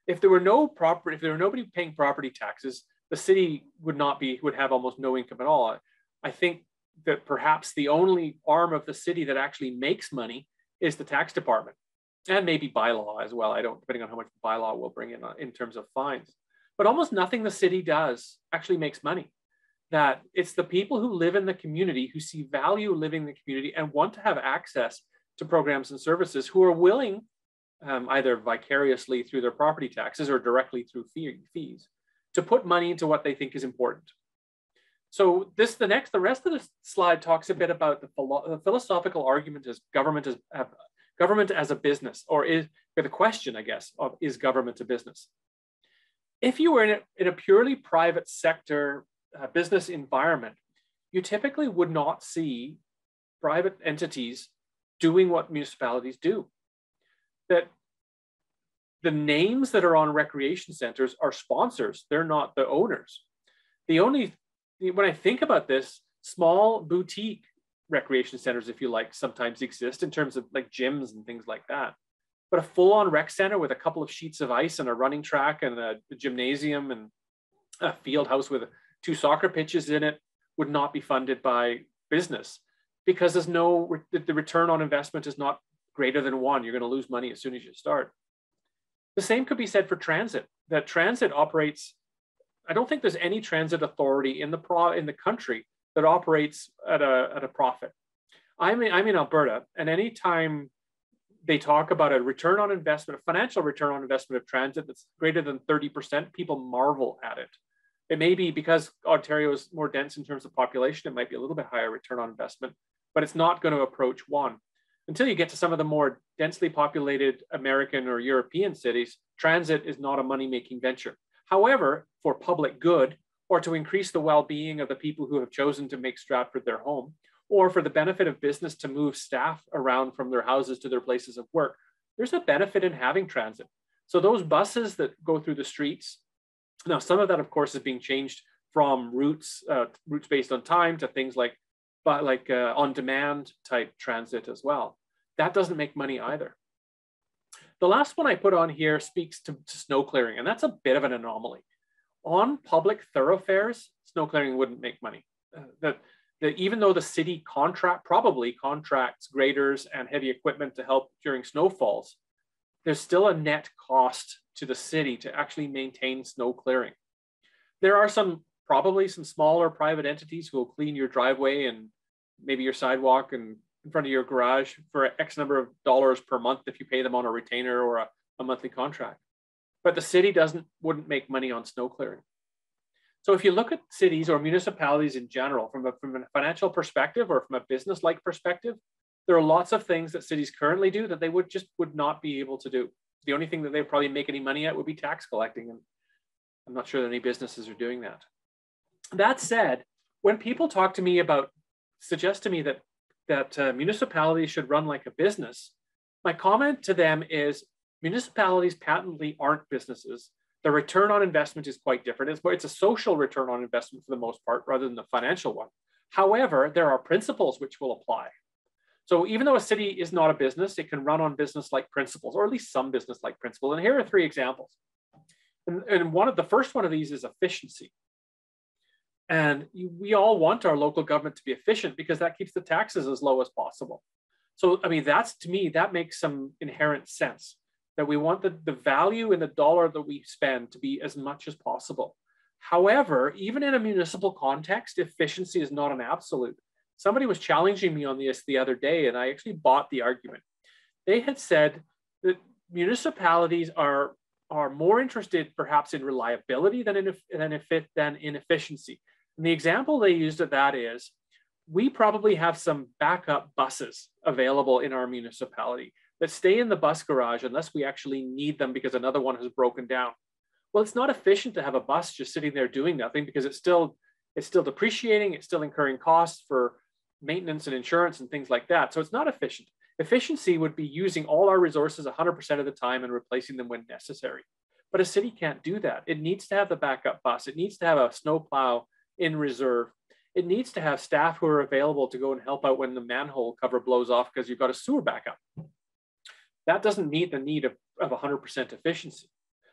If there were nobody paying property taxes, the city would have almost no income at all. I think that perhaps the only arm of the city that actually makes money is the tax department, and maybe bylaw as well. Depending on how much bylaw will bring in terms of fines. But almost nothing the city does actually makes money. That it's the people who live in the community, who see value living in the community and want to have access to programs and services, who are willing, either vicariously through their property taxes or directly through fees, to put money into what they think is important. So the rest of the slide talks a bit about the philosophical argument as government as a business, or the question, I guess, of is government a business? If you were in a purely private sector business environment, you typically would not see private entities doing what municipalities do. That the names that are on recreation centers are sponsors, they're not the owners. When I think about this, small boutique recreation centers, if you like, sometimes exist in terms of like gyms and things like that. But a full-on rec center with a couple of sheets of ice and a running track and a gymnasium and a field house with 2 soccer pitches in it would not be funded by business, because the return on investment is not greater than 1. You're going to lose money as soon as you start. The same could be said for transit. That transit operates, I don't think there's any transit authority in the country that operates at a profit. I'm in Alberta, and anytime they talk about a return on investment, a financial return on investment of transit that's greater than 30%, people marvel at it. It may be because Ontario is more dense in terms of population, it might be a little bit higher return on investment, but it's not going to approach 1. Until you get to some of the more densely populated American or European cities, transit is not a money-making venture. However, for public good, or to increase the well-being of the people who have chosen to make Stratford their home, or for the benefit of business to move staff around from their houses to their places of work, there's a benefit in having transit. So those buses that go through the streets, now some of that, of course, is being changed from routes based on time to things like on-demand type transit as well. That doesn't make money either. The last one I put on here speaks to snow clearing, and that's a bit of an anomaly. On public thoroughfares, snow clearing wouldn't make money. Even though the city probably contracts graders and heavy equipment to help during snowfalls, there's still a net cost to the city to actually maintain snow clearing. There are probably some smaller private entities who will clean your driveway and maybe your sidewalk and in front of your garage for X number of dollars per month if you pay them on a retainer or a monthly contract. But the city wouldn't make money on snow clearing. So if you look at cities or municipalities in general, from a financial perspective or from a business-like perspective, there are lots of things that cities currently do that they would not be able to do. The only thing that they probably make any money at would be tax collecting, and I'm not sure that any businesses are doing that. That said, when people suggest to me that municipalities should run like a business, my comment to them is municipalities patently aren't businesses. The return on investment is quite different. It's a social return on investment for the most part, rather than the financial one. However, there are principles which will apply. So even though a city is not a business, it can run on business-like principles, or at least some business-like principles. And here are 3 examples. And the first one of these is efficiency. And we all want our local government to be efficient because that keeps the taxes as low as possible. So, I mean, to me, that makes some inherent sense, that we want the value in the dollar that we spend to be as much as possible. However, even in a municipal context, efficiency is not an absolute. Somebody was challenging me on this the other day, and I actually bought the argument. They had said that municipalities are more interested perhaps in reliability than in efficiency. And the example they used of that is, we probably have some backup buses available in our municipality that stay in the bus garage unless we actually need them because another one has broken down. Well, it's not efficient to have a bus just sitting there doing nothing because it's still depreciating, it's still incurring costs for maintenance and insurance and things like that. So it's not efficient. Efficiency would be using all our resources 100% of the time and replacing them when necessary. But a city can't do that. It needs to have the backup bus. It needs to have a snowplow in reserve. It needs to have staff who are available to go and help out when the manhole cover blows off because you've got a sewer backup. That doesn't meet the need of 100% efficiency.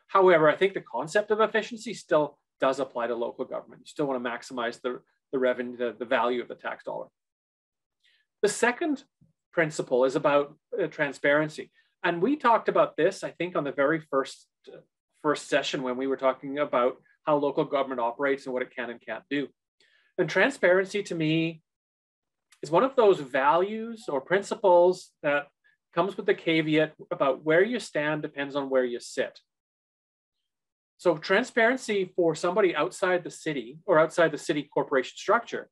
However, I think the concept of efficiency still does apply to local government. You still want to maximize the revenue, the value of the tax dollar. The second principle is about transparency. And we talked about this, I think, on the very first session when we were talking about how local government operates and what it can and can't do. And transparency to me is one of those values or principles that comes with the caveat about where you stand depends on where you sit. So transparency for somebody outside the city or outside the city corporation structure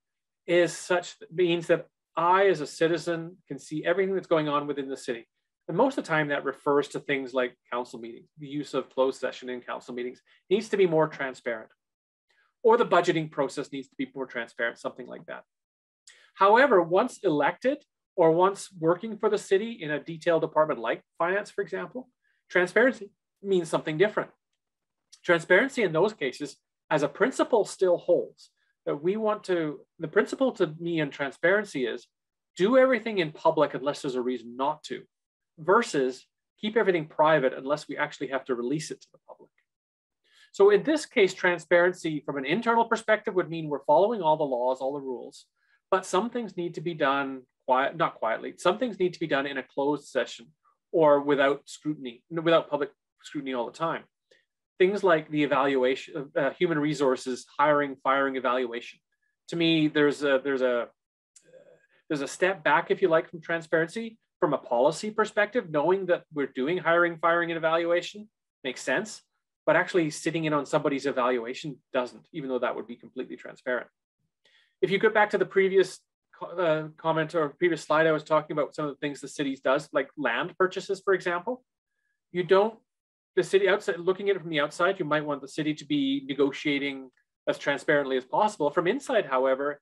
is such that means that I, as a citizen, can see everything that's going on within the city. And most of the time that refers to things like council meetings. The use of closed session in council meetings needs to be more transparent. Or the budgeting process needs to be more transparent, something like that. However, once elected or once working for the city in a detailed department like finance, for example, transparency means something different. Transparency in those cases, as a principle, still holds. That we want to, the principle to me in transparency is do everything in public unless there's a reason not to, versus keep everything private unless we actually have to release it to the public. So in this case, transparency from an internal perspective would mean we're following all the laws, all the rules, but some things need to be done not quietly. Some things need to be done in a closed session or without scrutiny, without public scrutiny all the time. Things like the evaluation of human resources, hiring, firing, evaluation. To me, there's a step back, if you like, from transparency from a policy perspective. Knowing that we're doing hiring, firing, and evaluation makes sense, but actually sitting in on somebody's evaluation doesn't, even though that would be completely transparent. If you go back to the previous comment or previous slide, I was talking about some of the things the city does, like land purchases, for example. You don't. The city outside, looking at it from the outside, you might want the city to be negotiating as transparently as possible. From inside, however,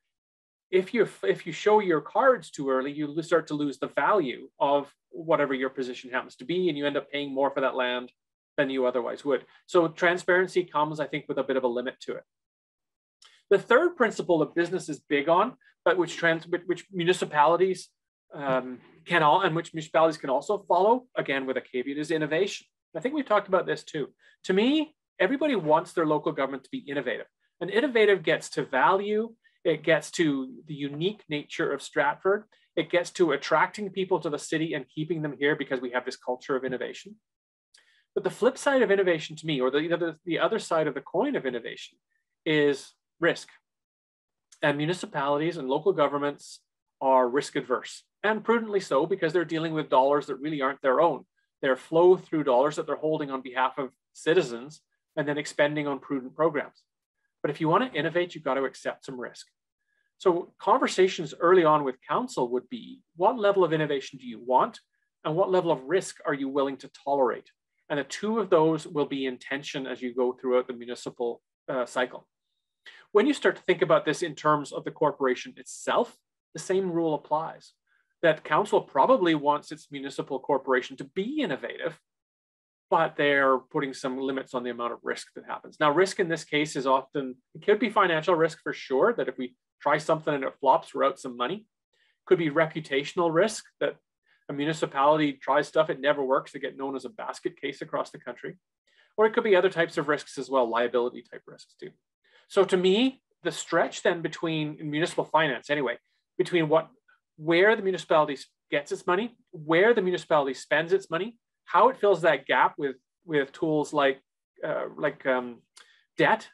if you show your cards too early, you start to lose the value of whatever your position happens to be, and you end up paying more for that land than you otherwise would. So transparency comes, I think, with a bit of a limit to it. The third principle that business is big on, but which municipalities can also follow, again with a caveat, is innovation. I think we've talked about this too. To me, everybody wants their local government to be innovative. And innovative gets to value, it gets to the unique nature of Stratford, it gets to attracting people to the city and keeping them here because we have this culture of innovation. But the flip side of innovation to me, or the other side of the coin of innovation, is risk. And municipalities and local governments are risk adverse, and prudently so, because they're dealing with dollars that really aren't their own. They're flow through dollars that they're holding on behalf of citizens and then expending on prudent programs. But if you want to innovate, you've got to accept some risk. So conversations early on with council would be, what level of innovation do you want? And what level of risk are you willing to tolerate? And the two of those will be in tension as you go throughout the municipal cycle. When you start to think about this in terms of the corporation itself, the same rule applies. That council probably wants its municipal corporation to be innovative, but they're putting some limits on the amount of risk that happens. Now, risk in this case is often, it could be financial risk for sure, that if we try something and it flops, we're out some money. Could be reputational risk, that a municipality tries stuff, it never works, they get known as a basket case across the country. Or it could be other types of risks as well, liability type risks too. So to me, the stretch then between, in municipal finance anyway, between where the municipality gets its money, where the municipality spends its money, how it fills that gap with tools like debt,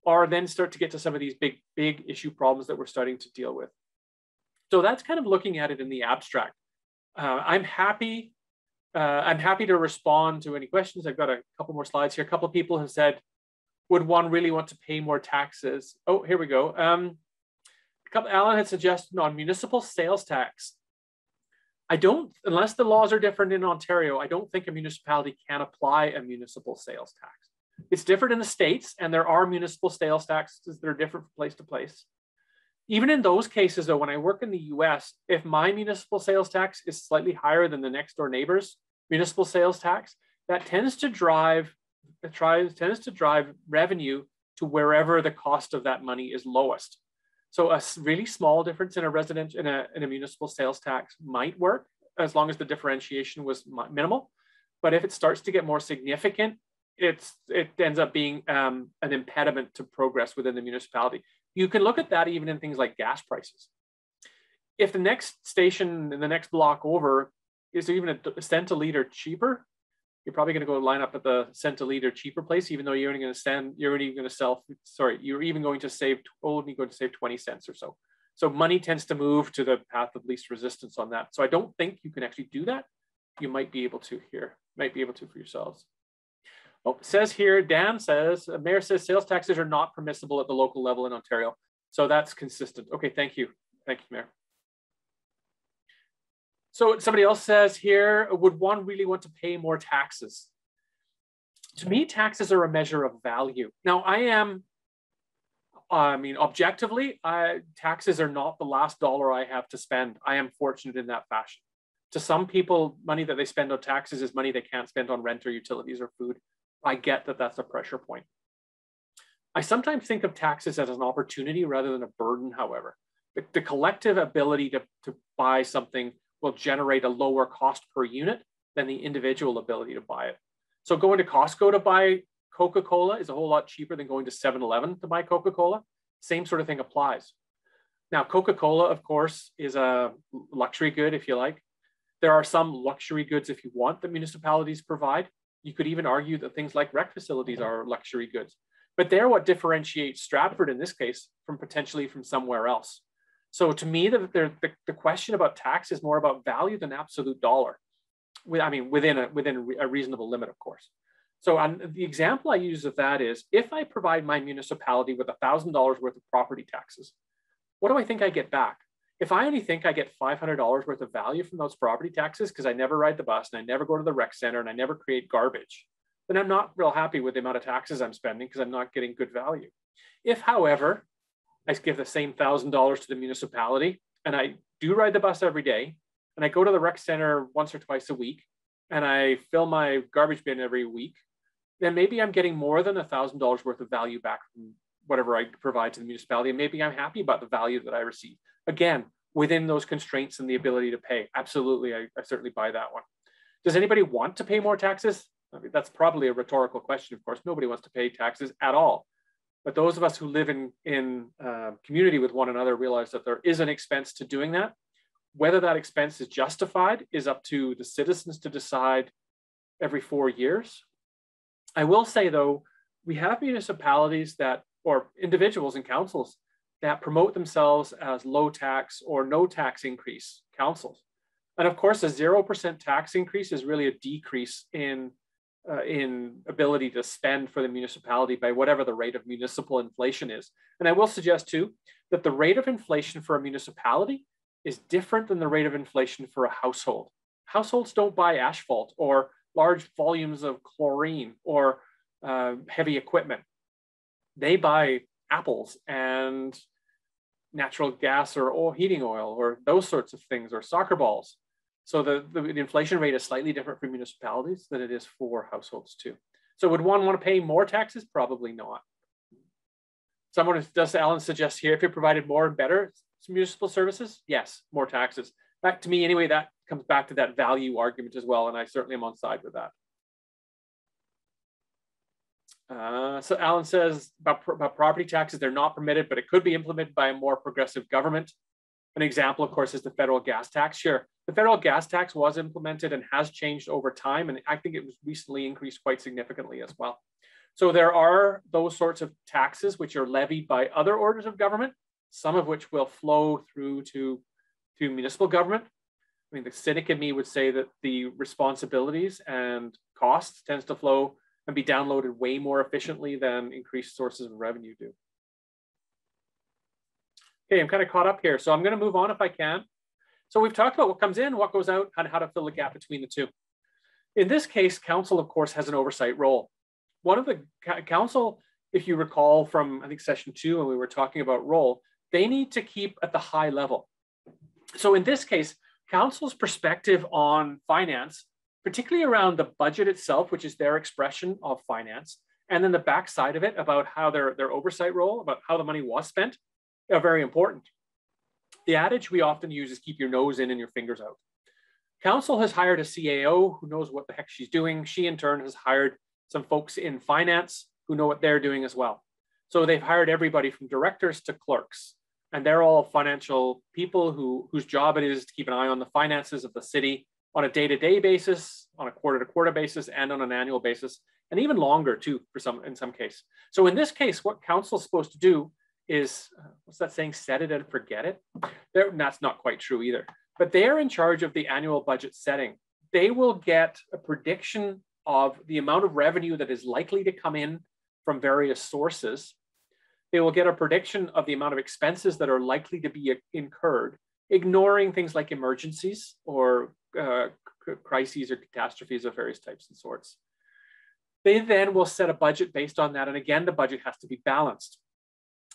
or then start to get to some of these big issue problems that we're starting to deal with. So that's kind of looking at it in the abstract. I'm happy to respond to any questions. I've got a couple more slides here. A couple of people have said, would one really want to pay more taxes? Oh, here we go. A Alan had suggested on municipal sales tax. I don't, unless the laws are different in Ontario, I don't think a municipality can apply a municipal sales tax. It's different in the States, and there are municipal sales taxes that are different from place to place. Even in those cases, though, when I work in the US, if my municipal sales tax is slightly higher than the next door neighbor's municipal sales tax, that tends to drive revenue to wherever the cost of that money is lowest. So a really small difference in a municipal sales tax might work as long as the differentiation was minimal. But if it starts to get more significant, it ends up being an impediment to progress within the municipality. You can look at that even in things like gas prices. If the next station in the next block over is even a cent a liter cheaper, you're probably going to go line up at the cent a liter cheaper place, even though you're only going to save 20 cents or so. So money tends to move to the path of least resistance on that. So I don't think you can actually do that. You might be able to for yourselves. Oh, it says here, Dan says, Mayor says sales taxes are not permissible at the local level in Ontario. So that's consistent. Okay, thank you. Thank you, Mayor. So somebody else says here, would one really want to pay more taxes? To me, taxes are a measure of value. Now, objectively, taxes are not the last dollar I have to spend. I am fortunate in that fashion. To some people, money that they spend on taxes is money they can't spend on rent or utilities or food. I get that that's a pressure point. I sometimes think of taxes as an opportunity rather than a burden, however. The collective ability to buy something will generate a lower cost per unit than the individual ability to buy it. So going to Costco to buy Coca-Cola is a whole lot cheaper than going to 7-Eleven to buy Coca-Cola. Same sort of thing applies. Now, Coca-Cola, of course, is a luxury good, if you like. There are some luxury goods, if you want, that municipalities provide. You could even argue that things like rec facilities are luxury goods. But they're what differentiates Stratford, in this case, from somewhere else. So to me, the question about tax is more about value than absolute dollar. Within a reasonable limit, of course. So the example I use of that is, if I provide my municipality with $1,000 worth of property taxes, what do I think I get back? If I only think I get $500 worth of value from those property taxes because I never ride the bus and I never go to the rec center and I never create garbage, then I'm not real happy with the amount of taxes I'm spending because I'm not getting good value. If, however, I give the same $1,000 to the municipality and I do ride the bus every day and I go to the rec center once or twice a week and I fill my garbage bin every week, then maybe I'm getting more than $1,000 worth of value back from whatever I provide to the municipality. And maybe I'm happy about the value that I receive. Again, within those constraints and the ability to pay. Absolutely, I certainly buy that one. Does anybody want to pay more taxes? That's probably a rhetorical question, of course. Nobody wants to pay taxes at all. But those of us who live in community with one another realize that there is an expense to doing that. Whether that expense is justified is up to the citizens to decide every 4 years. I will say, though, we have municipalities or individuals and councils that promote themselves as low tax or no tax increase councils. And of course, a 0% tax increase is really a decrease in ability to spend for the municipality by whatever the rate of municipal inflation is. And I will suggest too, that the rate of inflation for a municipality is different than the rate of inflation for a household. Households don't buy asphalt or large volumes of chlorine or heavy equipment. They buy apples and natural gas or heating oil or those sorts of things, or soccer balls. So the inflation rate is slightly different for municipalities than it is for households too. So would one want to pay more taxes? Probably not. Does Alan suggest here, if you provided more and better municipal services? Yes, more taxes. Back to me anyway, that comes back to that value argument as well. And I certainly am on side with that. So Alan says about property taxes, they're not permitted, but it could be implemented by a more progressive government. An example, of course, is the federal gas tax. Sure, the federal gas tax was implemented and has changed over time, and I think it was recently increased quite significantly as well. So there are those sorts of taxes which are levied by other orders of government, some of which will flow through to municipal government. I mean, the cynic in me would say that the responsibilities and costs tends to flow and be downloaded way more efficiently than increased sources of revenue do. Okay, I'm kind of caught up here, so I'm going to move on if I can. So we've talked about what comes in, what goes out, and how to fill the gap between the two. In this case, council, of course, has an oversight role. One of the council, if you recall from, I think, session 2, when we were talking about role, they need to keep at the high level. So in this case, council's perspective on finance, particularly around the budget itself, which is their expression of finance, and then the backside of it about how their oversight role, about how the money was spent, are very important. The adage we often use is keep your nose in and your fingers out. Council has hired a CAO who knows what the heck she's doing. She in turn has hired some folks in finance who know what they're doing as well. So they've hired everybody from directors to clerks, and they're all financial people whose job it is to keep an eye on the finances of the city on a day-to-day basis, on a quarter-to-quarter basis, and on an annual basis, and even longer too in some case. So in this case, what council's supposed to do is, what's that saying, set it and forget it? That's not quite true either. But they're in charge of the annual budget setting. They will get a prediction of the amount of revenue that is likely to come in from various sources. They will get a prediction of the amount of expenses that are likely to be incurred, ignoring things like emergencies or crises or catastrophes of various types and sorts. They then will set a budget based on that. And again, the budget has to be balanced.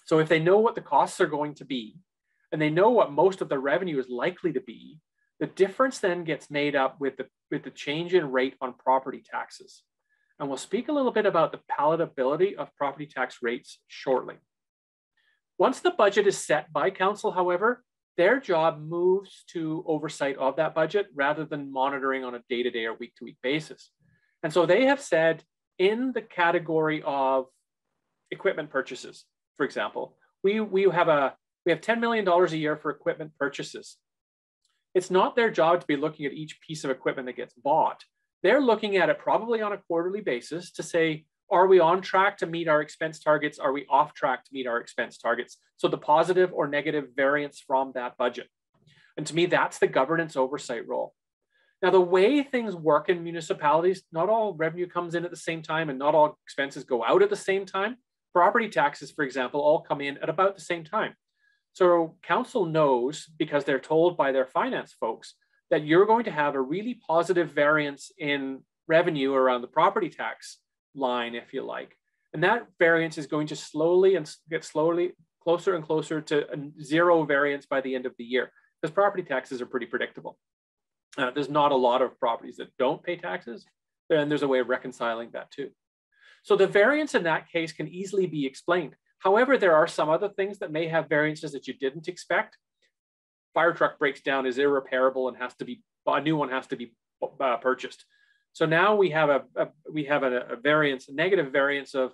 So if they know what the costs are going to be, and they know what most of the revenue is likely to be, the difference then gets made up with the change in rate on property taxes. And we'll speak a little bit about the palatability of property tax rates shortly. Once the budget is set by council, however, their job moves to oversight of that budget rather than monitoring on a day-to-day or week-to-week basis. And so they have said in the category of equipment purchases, for example, we have $10 million a year for equipment purchases. It's not their job to be looking at each piece of equipment that gets bought. They're looking at it probably on a quarterly basis to say, are we on track to meet our expense targets? Are we off track to meet our expense targets? So the positive or negative variance from that budget. And to me, that's the governance oversight role. Now, the way things work in municipalities, not all revenue comes in at the same time and not all expenses go out at the same time. Property taxes, for example, all come in at about the same time. So council knows, because they're told by their finance folks, that you're going to have a really positive variance in revenue around the property tax line, if you like. And that variance is going to get slowly closer and closer to a zero variance by the end of the year, because property taxes are pretty predictable. There's not a lot of properties that don't pay taxes, and there's a way of reconciling that too. So the variance in that case can easily be explained. However, there are some other things that may have variances that you didn't expect. Fire truck breaks down, is irreparable, and a new one has to be purchased. So now we have a variance, a negative variance of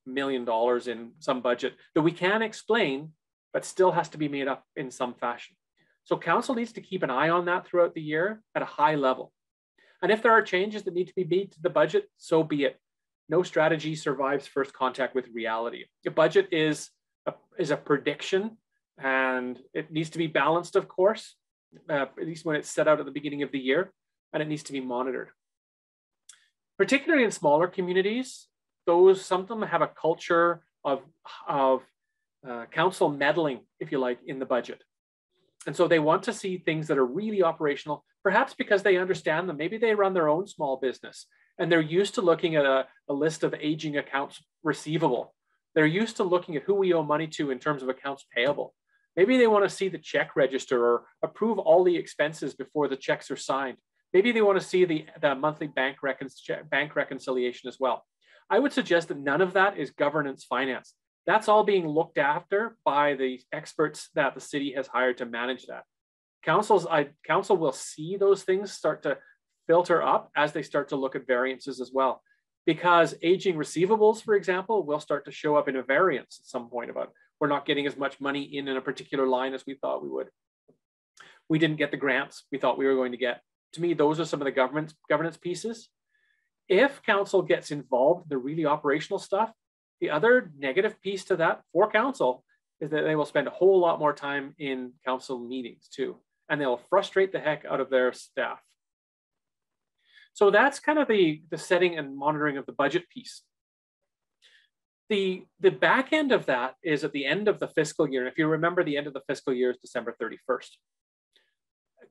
$1 million in some budget that we can explain, but still has to be made up in some fashion. So council needs to keep an eye on that throughout the year at a high level. And if there are changes that need to be made to the budget, so be it. No strategy survives first contact with reality. A budget is a prediction, and it needs to be balanced, of course, at least when it's set out at the beginning of the year, and it needs to be monitored. Particularly in smaller communities, some of them have a culture of council meddling, if you like, in the budget. And so they want to see things that are really operational, perhaps because they understand them. Maybe they run their own small business and they're used to looking at a list of aging accounts receivable. They're used to looking at who we owe money to in terms of accounts payable. Maybe they want to see the check register or approve all the expenses before the checks are signed. Maybe they want to see the monthly bank reconciliation as well. I would suggest that none of that is governance finance. That's all being looked after by the experts that the city has hired to manage that. Council will see those things start to filter up as they start to look at variances as well. Because aging receivables, for example, will start to show up in a variance at some point about we're not getting as much money in a particular line as we thought we would. We didn't get the grants we thought we were going to get. To me, those are some of the governance pieces. If council gets involved in the really operational stuff, the other negative piece to that for council is that they will spend a whole lot more time in council meetings too, and they'll frustrate the heck out of their staff. So that's kind of the setting and monitoring of the budget piece. The back end of that is at the end of the fiscal year. And if you remember, the end of the fiscal year is December 31st.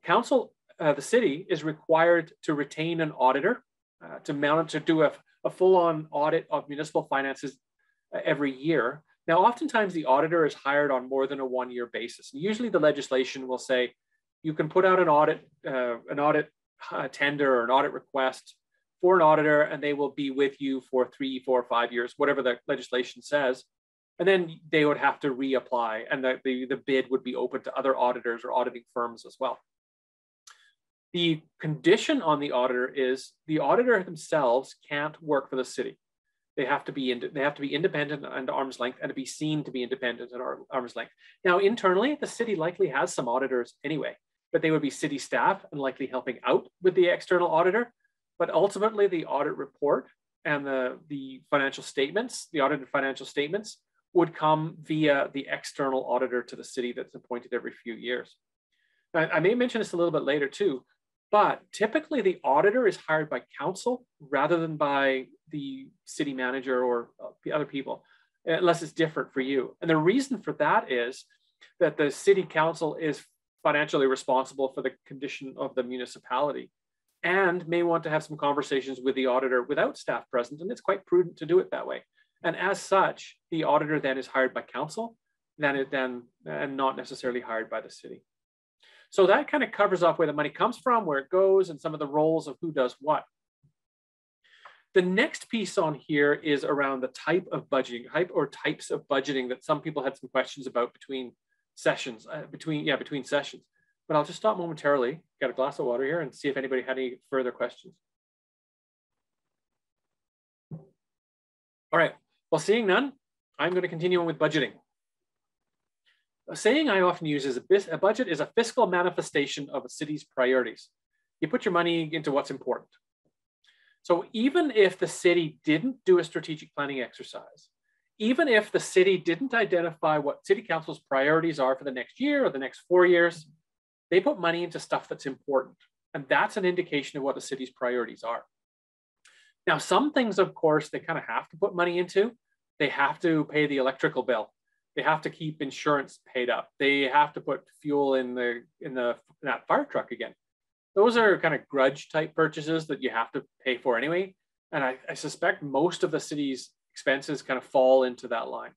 Council, the city is required to retain an auditor to do a full-on audit of municipal finances every year. Now, oftentimes the auditor is hired on more than a one-year basis. Usually the legislation will say you can put out an audit tender or an audit request for an auditor, and they will be with you for 3, 4, 5 years, whatever the legislation says. And then they would have to reapply, and the bid would be open to other auditors or auditing firms as well. The condition on the auditor is the auditor themselves can't work for the city. They have to be independent and arm's length, and to be seen to be independent at arm's length. Now, internally, the city likely has some auditors anyway, but they would be city staff and likely helping out with the external auditor. But ultimately, the audit report and the financial statements, the audited financial statements, would come via the external auditor to the city that's appointed every few years. Now, I may mention this a little bit later too, but typically the auditor is hired by council rather than by the city manager or the other people, unless it's different for you. And the reason for that is that the city council is financially responsible for the condition of the municipality and may want to have some conversations with the auditor without staff present, and it's quite prudent to do it that way. And as such, the auditor then is hired by council, and not necessarily hired by the city. So that kind of covers off where the money comes from, where it goes, and some of the roles of who does what. The next piece on here is around the type of budgeting, types of budgeting that some people had some questions about between sessions, between sessions. But I'll just stop momentarily, get a glass of water here, and see if anybody had any further questions. All right, well, seeing none, I'm going to continue on with budgeting. A saying I often use is a budget is a fiscal manifestation of a city's priorities. You put your money into what's important. So even if the city didn't do a strategic planning exercise, even if the city didn't identify what city council's priorities are for the next year or the next 4 years, they put money into stuff that's important. And that's an indication of what the city's priorities are. Now, some things, of course, they kind of have to put money into. They have to pay the electrical bill. They have to keep insurance paid up. They have to put fuel in that fire truck again. Those are kind of grudge type purchases that you have to pay for anyway. And I suspect most of the city's expenses kind of fall into that line.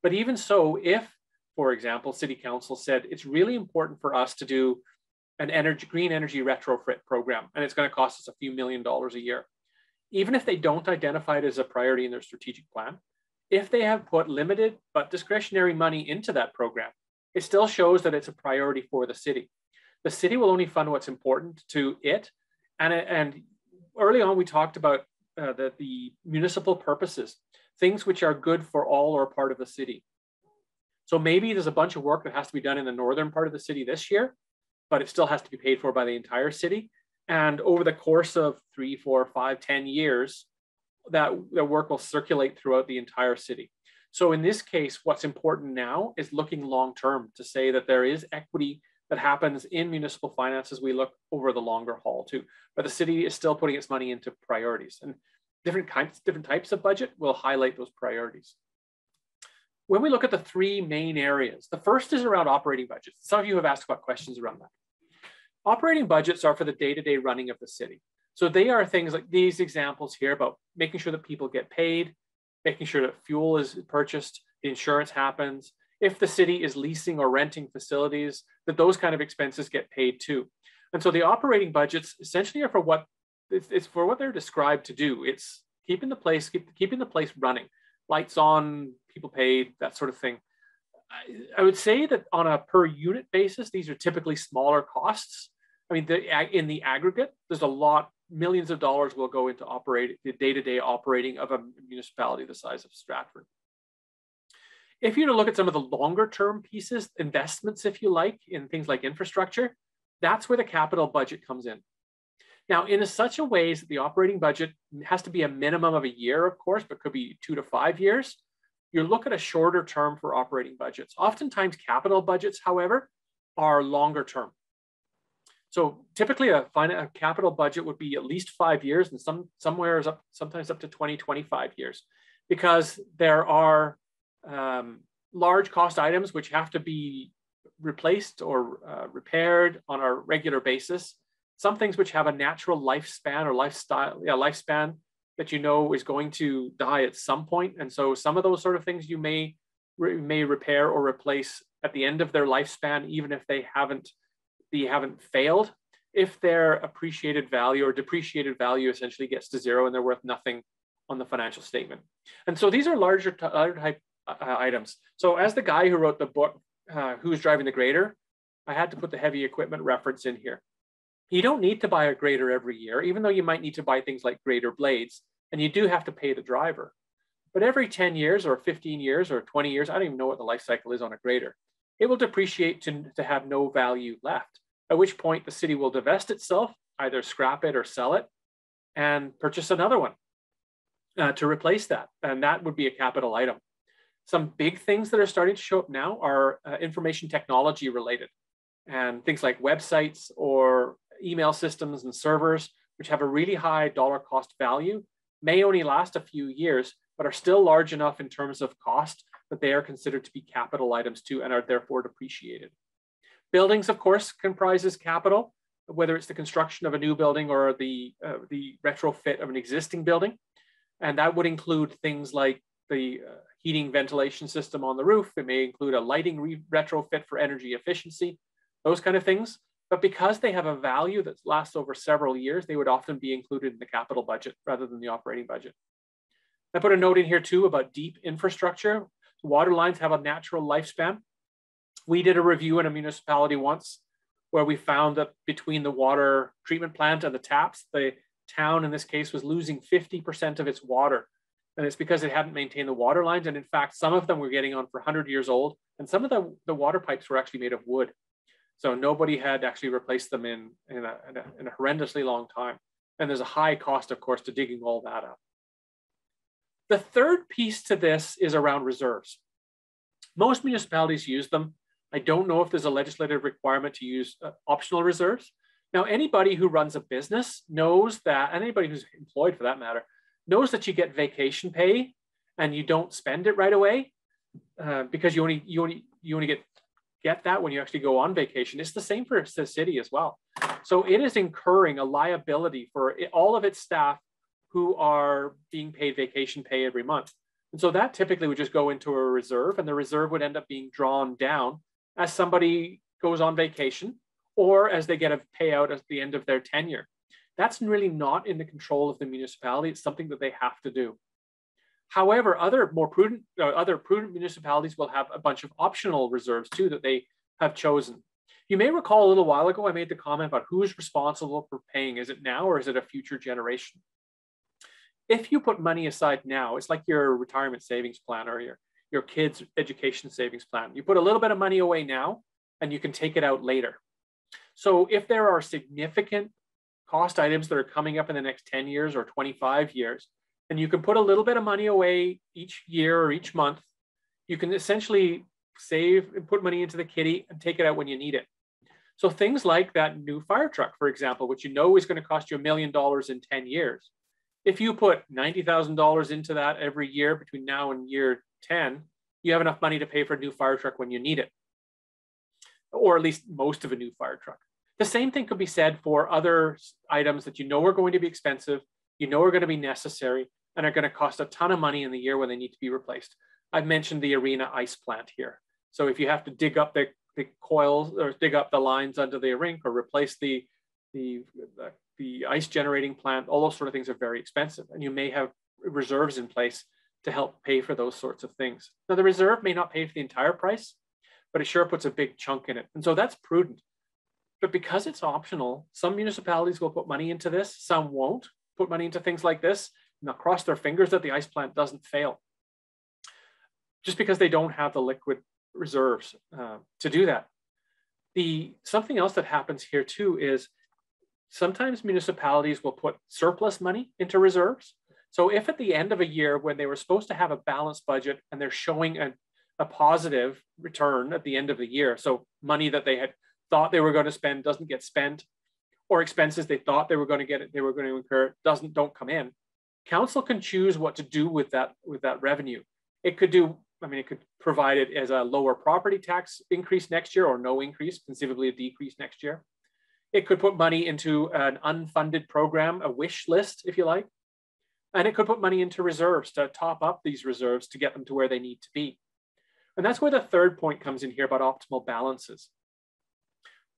But even so, if, for example, city council said it's really important for us to do an green energy retrofit program, and it's going to cost us a few $1 million a year. Even if they don't identify it as a priority in their strategic plan, if they have put limited but discretionary money into that program, it still shows that it's a priority for the city. The city will only fund what's important to it. And early on, we talked about the municipal purposes, things which are good for all or part of the city. So maybe there's a bunch of work that has to be done in the northern part of the city this year, but it still has to be paid for by the entire city. And over the course of 3, 4, 5, 10 years, that work will circulate throughout the entire city. So in this case, what's important now is looking long-term to say that there is equity that happens in municipal finance as we look over the longer haul too. But the city is still putting its money into priorities, and different types of budget will highlight those priorities. When we look at the 3 main areas, the first is around operating budgets. Some of you have asked about questions around that. Operating budgets are for the day-to-day running of the city. So they are things like these examples here about making sure that people get paid, making sure that fuel is purchased, the insurance happens. If the city is leasing or renting facilities, that those kind of expenses get paid too. And so the operating budgets essentially are for what they're described to do. It's keeping the place running, lights on, people paid, that sort of thing. I would say that on a per unit basis, these are typically smaller costs. I mean, in the aggregate, there's a lot, millions of dollars will go into the day-to-day operating of a municipality the size of Stratford. If you look at some of the longer term pieces, investments, if you like, in things like infrastructure, that's where the capital budget comes in. Now, in such a way that the operating budget has to be a minimum of a year, of course, but could be 2 to 5 years. You look at a shorter term for operating budgets. Oftentimes capital budgets, however, are longer term. So typically a capital budget would be at least 5 years, and sometimes up to 20, 25 years. because there are large cost items which have to be replaced or repaired on a regular basis. Some things which have a natural lifespan or lifespan that you know is going to die at some point. And so some of those sort of things you may repair or replace at the end of their lifespan, even if they haven't failed, if their appreciated value or depreciated value essentially gets to zero and they're worth nothing on the financial statement. And so these are larger type items. So as the guy who wrote the book, Who's Driving the Grader, I had to put the heavy equipment reference in here. You don't need to buy a grader every year, even though you might need to buy things like grader blades, and you do have to pay the driver. But every 10 years or 15 years or 20 years, I don't even know what the life cycle is on a grader, it will depreciate to have no value left, at which point the city will divest itself, either scrap it or sell it, and purchase another one to replace that. And that would be a capital item. Some big things that are starting to show up now are information technology related, and things like websites or email systems and servers, which have a really high dollar cost value, may only last a few years, but are still large enough in terms of cost that they are considered to be capital items too, and are therefore depreciated. Buildings, of course, comprises capital, whether it's the construction of a new building or the retrofit of an existing building. And that would include things like the heating ventilation system on the roof. It may include a lighting retrofit for energy efficiency, those kind of things. But because they have a value that lasts over several years, they would often be included in the capital budget rather than the operating budget. I put a note in here too about deep infrastructure. Water lines have a natural lifespan. We did a review in a municipality once where we found that between the water treatment plant and the taps, the town in this case was losing 50% of its water. And it's because it hadn't maintained the water lines. And in fact, some of them were getting on for 100 years old. And some of the water pipes were actually made of wood. So nobody had actually replaced them in a horrendously long time. And there's a high cost, of course, to digging all that up. The third piece to this is around reserves. Most municipalities use them. I don't know if there's a legislative requirement to use optional reserves. Now, anybody who runs a business knows that, and anybody who's employed for that matter, knows that you get vacation pay and you don't spend it right away because you only get that when you actually go on vacation. It's the same for the city as well. So it is incurring a liability for all of its staff who are being paid vacation pay every month. And so that typically would just go into a reserve, and the reserve would end up being drawn down as somebody goes on vacation or as they get a payout at the end of their tenure. That's really not in the control of the municipality. It's something that they have to do. However, other prudent municipalities will have a bunch of optional reserves too that they have chosen. You may recall a little while ago, I made the comment about who's responsible for paying. Is it now or is it a future generation? If you put money aside now, it's like your retirement savings plan or your kids' education savings plan. You put a little bit of money away now and you can take it out later. So if there are significant cost items that are coming up in the next 10 years or 25 years, and you can put a little bit of money away each year or each month, you can essentially save and put money into the kitty and take it out when you need it. So things like that new fire truck, for example, which you know is going to cost you $1 million in 10 years. If you put $90,000 into that every year between now and year 10, you have enough money to pay for a new fire truck when you need it, or at least most of a new fire truck. The same thing could be said for other items that you know are going to be expensive, you know are going to be necessary, and are going to cost a ton of money in the year when they need to be replaced. I've mentioned the arena ice plant here. So if you have to dig up the coils or dig up the lines under the rink or replace the ice generating plant, all those sort of things are very expensive. And you may have reserves in place to help pay for those sorts of things. Now the reserve may not pay for the entire price, but it sure puts a big chunk in it. And so that's prudent. But because it's optional, some municipalities will put money into this, some won't put money into things like this, and they'll cross their fingers that the ice plant doesn't fail, just because they don't have the liquid reserves to do that. Something else that happens here too is sometimes municipalities will put surplus money into reserves. So if at the end of a year when they were supposed to have a balanced budget and they're showing a positive return at the end of the year, so money that they had thought they were going to spend doesn't get spent, or expenses they thought they were going to incur don't come in, council can choose what to do with that revenue. It could do, it could provide it as a lower property tax increase next year or no increase, conceivably a decrease next year. It could put money into an unfunded program, a wish list, if you like. And it could put money into reserves to top up these reserves to get them to where they need to be. And that's where the third point comes in here about optimal balances.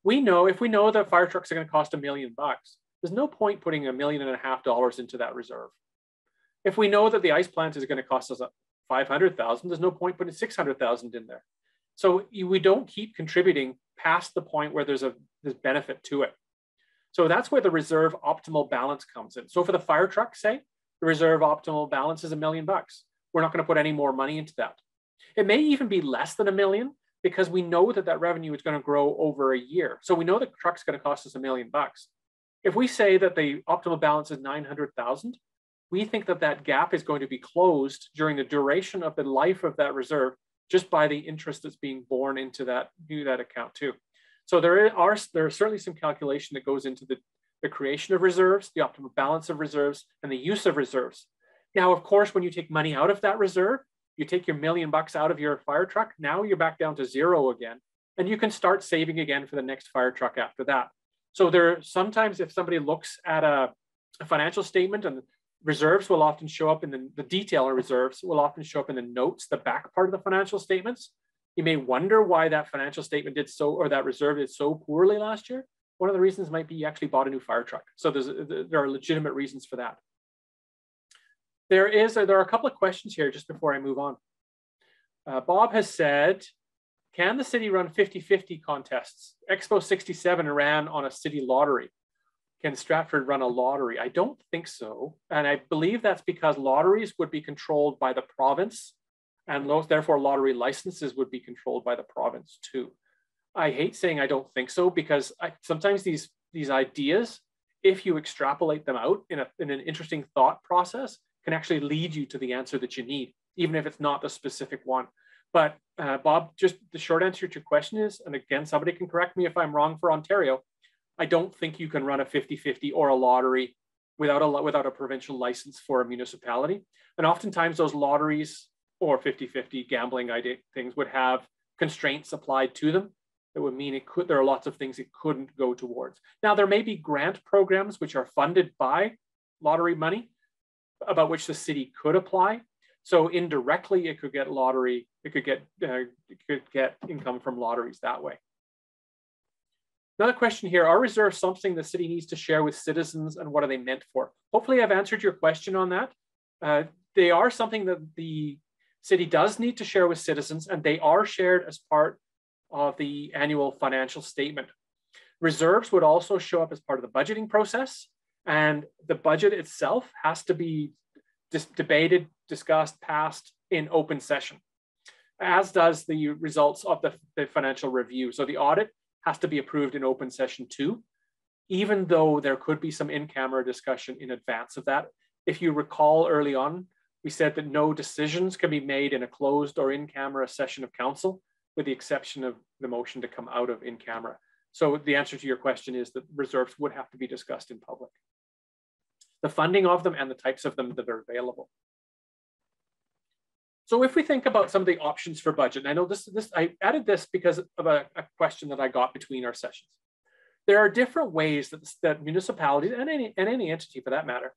If we know that fire trucks are going to cost $1 million, there's no point putting $1.5 million into that reserve. If we know that the ice plant is going to cost us $500,000, there's no point putting $600,000 in there. So we don't keep contributing past the point where there's benefit to it. So that's where the reserve optimal balance comes in. So for the fire truck, say, the reserve optimal balance is $1 million. We're not going to put any more money into that. It may even be less than $1 million because we know that revenue is going to grow over a year. So we know the truck's going to cost us $1 million. If we say that the optimal balance is $900,000, we think that gap is going to be closed during the duration of the life of that reserve just by the interest that's being borne into that account too. So there are certainly some calculation that goes into the creation of reserves, the optimal balance of reserves, and the use of reserves. Now, of course, when you take money out of that reserve, you take your $1 million out of your fire truck, now you're back down to zero again, and you can start saving again for the next fire truck after that. So sometimes if somebody looks at a financial statement, and reserves will often show up in the detail of reserves will often show up in the notes, the back part of the financial statements. You may wonder why that financial statement that reserve did so poorly last year. One of the reasons might be you actually bought a new fire truck. So there are legitimate reasons for that. There are a couple of questions here just before I move on. Bob has said, can the city run 50-50 contests? Expo 67 ran on a city lottery. Can Stratford run a lottery? I don't think so. And I believe that's because lotteries would be controlled by the province, and therefore lottery licenses would be controlled by the province too. I hate saying I don't think so, because sometimes these ideas, if you extrapolate them out in an interesting thought process, can actually lead you to the answer that you need, even if it's not the specific one. But Bob, just the short answer to your question is, and again, somebody can correct me if I'm wrong for Ontario, I don't think you can run a 50-50 or a lottery without a provincial license for a municipality. And oftentimes those lotteries or 50-50 gambling things would have constraints applied to them. It would mean there are lots of things it couldn't go towards. Now, there may be grant programs which are funded by lottery money about which the city could apply. So indirectly, it could get income from lotteries that way. Another question here, are reserves something the city needs to share with citizens, and what are they meant for? Hopefully I've answered your question on that. They are something that the city does need to share with citizens, and they are shared as part of the annual financial statement. Reserves would also show up as part of the budgeting process, and the budget itself has to be debated, discussed, passed in open session, as does the results of the financial review. So the audit has to be approved in open session too, even though there could be some in-camera discussion in advance of that. If you recall early on, we said that no decisions can be made in a closed or in-camera session of council, with the exception of the motion to come out of in-camera. So the answer to your question is that reserves would have to be discussed in public. The funding of them and the types of them that are available. So if we think about some of the options for budget, and I know I added this because of a question that I got between our sessions. There are different ways that municipalities and any entity for that matter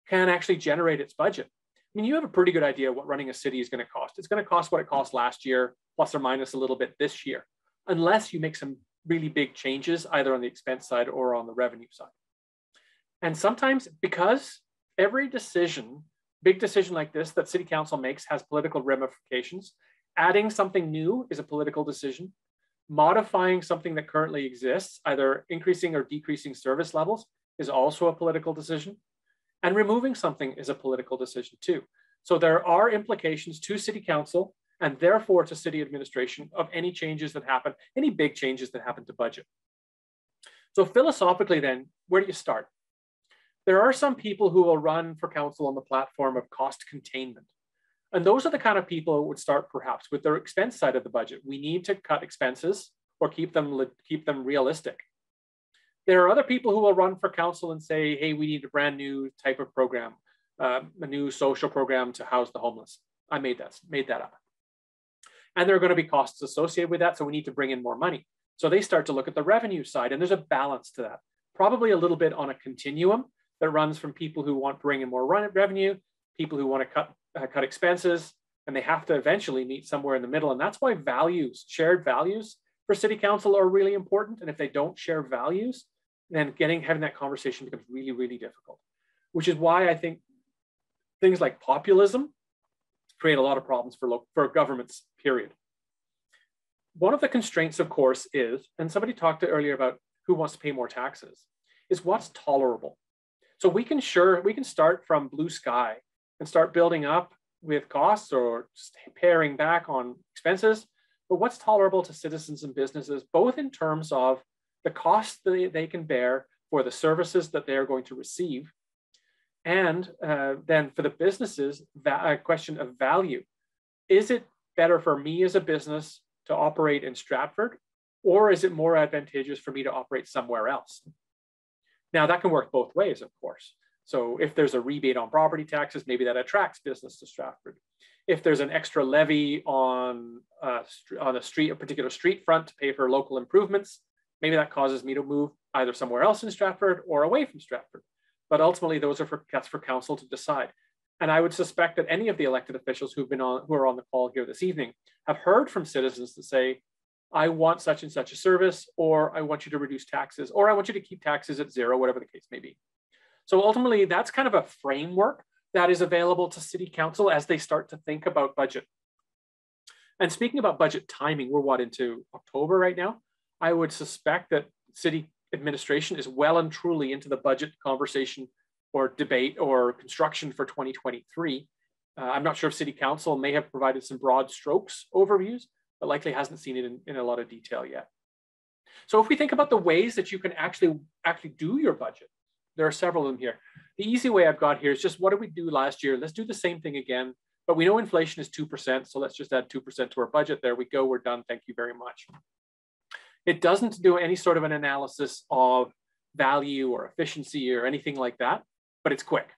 can actually generate its budget. I mean, you have a pretty good idea what running a city is going to cost. It's going to cost what it cost last year, plus or minus a little bit this year, unless you make some really big changes either on the expense side or on the revenue side. And sometimes, because every big decision like this that city council makes has political ramifications, adding something new is a political decision. Modifying something that currently exists, either increasing or decreasing service levels, is also a political decision. And removing something is a political decision too. So there are implications to city council and therefore to city administration of any changes that happen, any big changes that happen to budget. So philosophically then, where do you start? There are some people who will run for council on the platform of cost containment. And those are the kind of people who would start perhaps with their expense side of the budget. We need to cut expenses or keep them realistic. There are other people who will run for council and say, hey, we need a brand new type of program. a new social program to house the homeless. I made that up. And there are going to be costs associated with that, so we need to bring in more money. So they start to look at the revenue side, and there's a balance to that. Probably a little bit on a continuum that runs from people who want to bring in more revenue, people who want to cut expenses, and they have to eventually meet somewhere in the middle. And that's why values, shared values for city council are really important. And if they don't share values, then having that conversation becomes really, really difficult, which is why I think things like populism create a lot of problems for governments, period. One of the constraints, of course, is, and somebody talked earlier about who wants to pay more taxes, is what's tolerable. So we can start from blue sky and start building up with costs or paring back on expenses, but what's tolerable to citizens and businesses, both in terms of the cost that they can bear for the services that they're going to receive, and then for the businesses, a question of value. Is it better for me as a business to operate in Stratford, or is it more advantageous for me to operate somewhere else? Now, that can work both ways, of course. So if there's a rebate on property taxes, maybe that attracts business to Stratford. If there's an extra levy on a particular street front to pay for local improvements, maybe that causes me to move either somewhere else in Stratford or away from Stratford. But ultimately, that's for council to decide. And I would suspect that any of the elected officials who are on the call here this evening have heard from citizens that say, I want such and such a service, or I want you to reduce taxes, or I want you to keep taxes at zero, whatever the case may be. So ultimately, that's kind of a framework that is available to city council as they start to think about budget. And speaking about budget timing, we're into October right now. I would suspect that city administration is well and truly into the budget conversation or debate or construction for 2023. I'm not sure if city council may have provided some broad strokes overviews, but likely hasn't seen it in a lot of detail yet. So if we think about the ways that you can actually do your budget, there are several of them here. The easy way I've got here is just, what did we do last year? Let's do the same thing again, but we know inflation is 2%, so let's just add 2% to our budget. There we go, we're done, thank you very much. It doesn't do any sort of an analysis of value or efficiency or anything like that, but it's quick.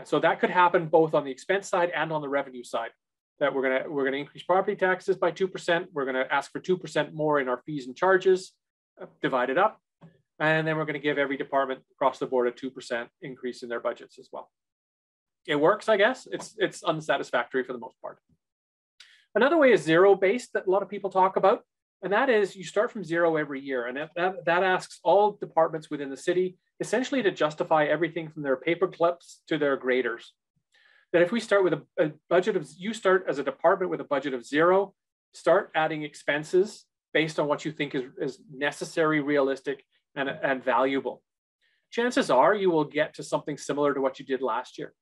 So that could happen both on the expense side and on the revenue side, that we're gonna increase property taxes by 2%. We're gonna ask for 2% more in our fees and charges, divide it up. And then we're gonna give every department across the board a 2% increase in their budgets as well. It works, I guess. It's unsatisfactory for the most part. Another way is zero-based that a lot of people talk about. And that is, you start from zero every year. And that asks all departments within the city essentially to justify everything from their paper clips to their graders. That if we start with a budget of, you start as a department with a budget of zero, start adding expenses based on what you think is necessary, realistic, and valuable. Chances are you will get to something similar to what you did last year.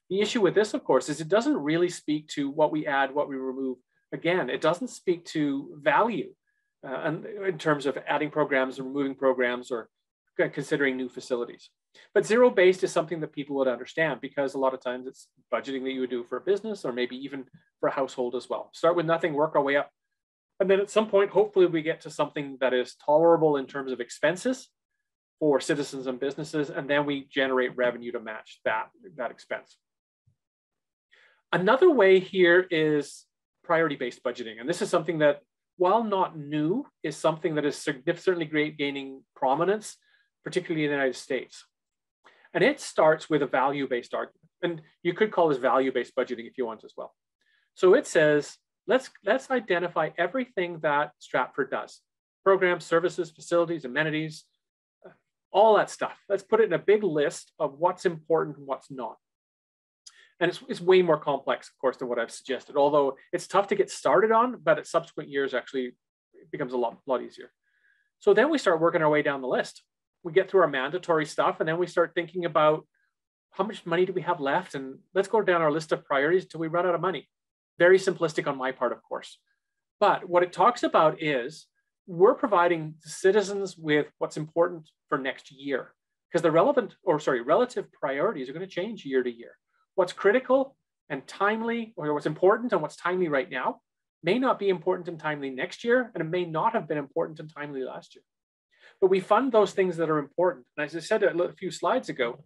The issue with this, of course, is it doesn't really speak to what we add, what we remove. Again, it doesn't speak to value in terms of adding programs or removing programs or considering new facilities. But zero-based is something that people would understand, because a lot of times it's budgeting that you would do for a business or maybe even for a household as well. Start with nothing, work our way up. And then at some point, hopefully we get to something that is tolerable in terms of expenses for citizens and businesses, and then we generate revenue to match that expense. Another way here is priority-based budgeting. And this is something that, while not new, is something that is certainly gaining prominence, particularly in the United States. And it starts with a value-based argument. And you could call this value-based budgeting if you want as well. So it says, let's identify everything that Stratford does. Programs, services, facilities, amenities, all that stuff. Let's put it in a big list of what's important and what's not. And it's way more complex, of course, than what I've suggested, although it's tough to get started on, but at subsequent years, actually, it becomes a lot easier. So then we start working our way down the list. We get through our mandatory stuff, and then we start thinking about how much money do we have left? And let's go down our list of priorities until we run out of money. Very simplistic on my part, of course. But what it talks about is we're providing citizens with what's important for next year, because the relative priorities are going to change year to year. What's critical and timely, or what's important and what's timely right now, may not be important and timely next year, and it may not have been important and timely last year. But we fund those things that are important. And as I said a few slides ago,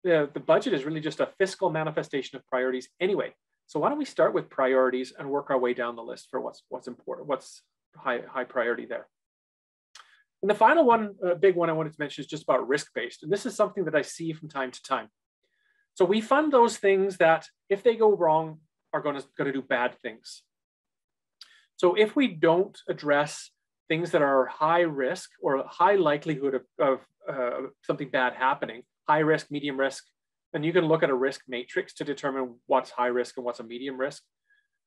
the budget is really just a fiscal manifestation of priorities anyway. So why don't we start with priorities and work our way down the list for what's important, what's high priority there. And the final one, big one I wanted to mention is just about risk-based. And this is something that I see from time to time. So we fund those things that, if they go wrong, are going to do bad things. So if we don't address things that are high risk or high likelihood of something bad happening, high risk, medium risk, then you can look at a risk matrix to determine what's high risk and what's a medium risk.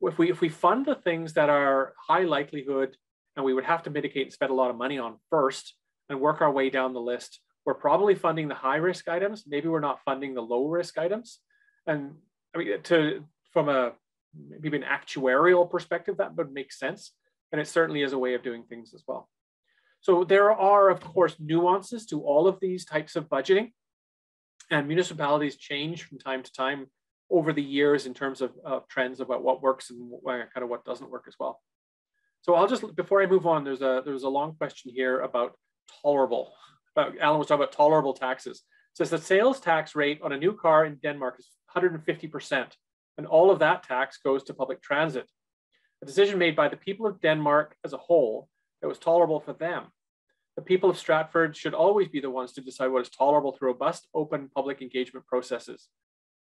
If we fund the things that are high likelihood and we would have to mitigate and spend a lot of money on first and work our way down the list, we're probably funding the high risk items. Maybe we're not funding the low risk items. And I mean, from a maybe an actuarial perspective, that would make sense. And it certainly is a way of doing things as well. So there are, of course, nuances to all of these types of budgeting. And municipalities change from time to time over the years in terms of trends about what works and kind of what doesn't work as well. So I'll just, before I move on, there's a long question here about tolerable. Alan was talking about tolerable taxes. It says the sales tax rate on a new car in Denmark is 150%, and all of that tax goes to public transit. A decision made by the people of Denmark as a whole that was tolerable for them. The people of Stratford should always be the ones to decide what is tolerable through robust, open public engagement processes.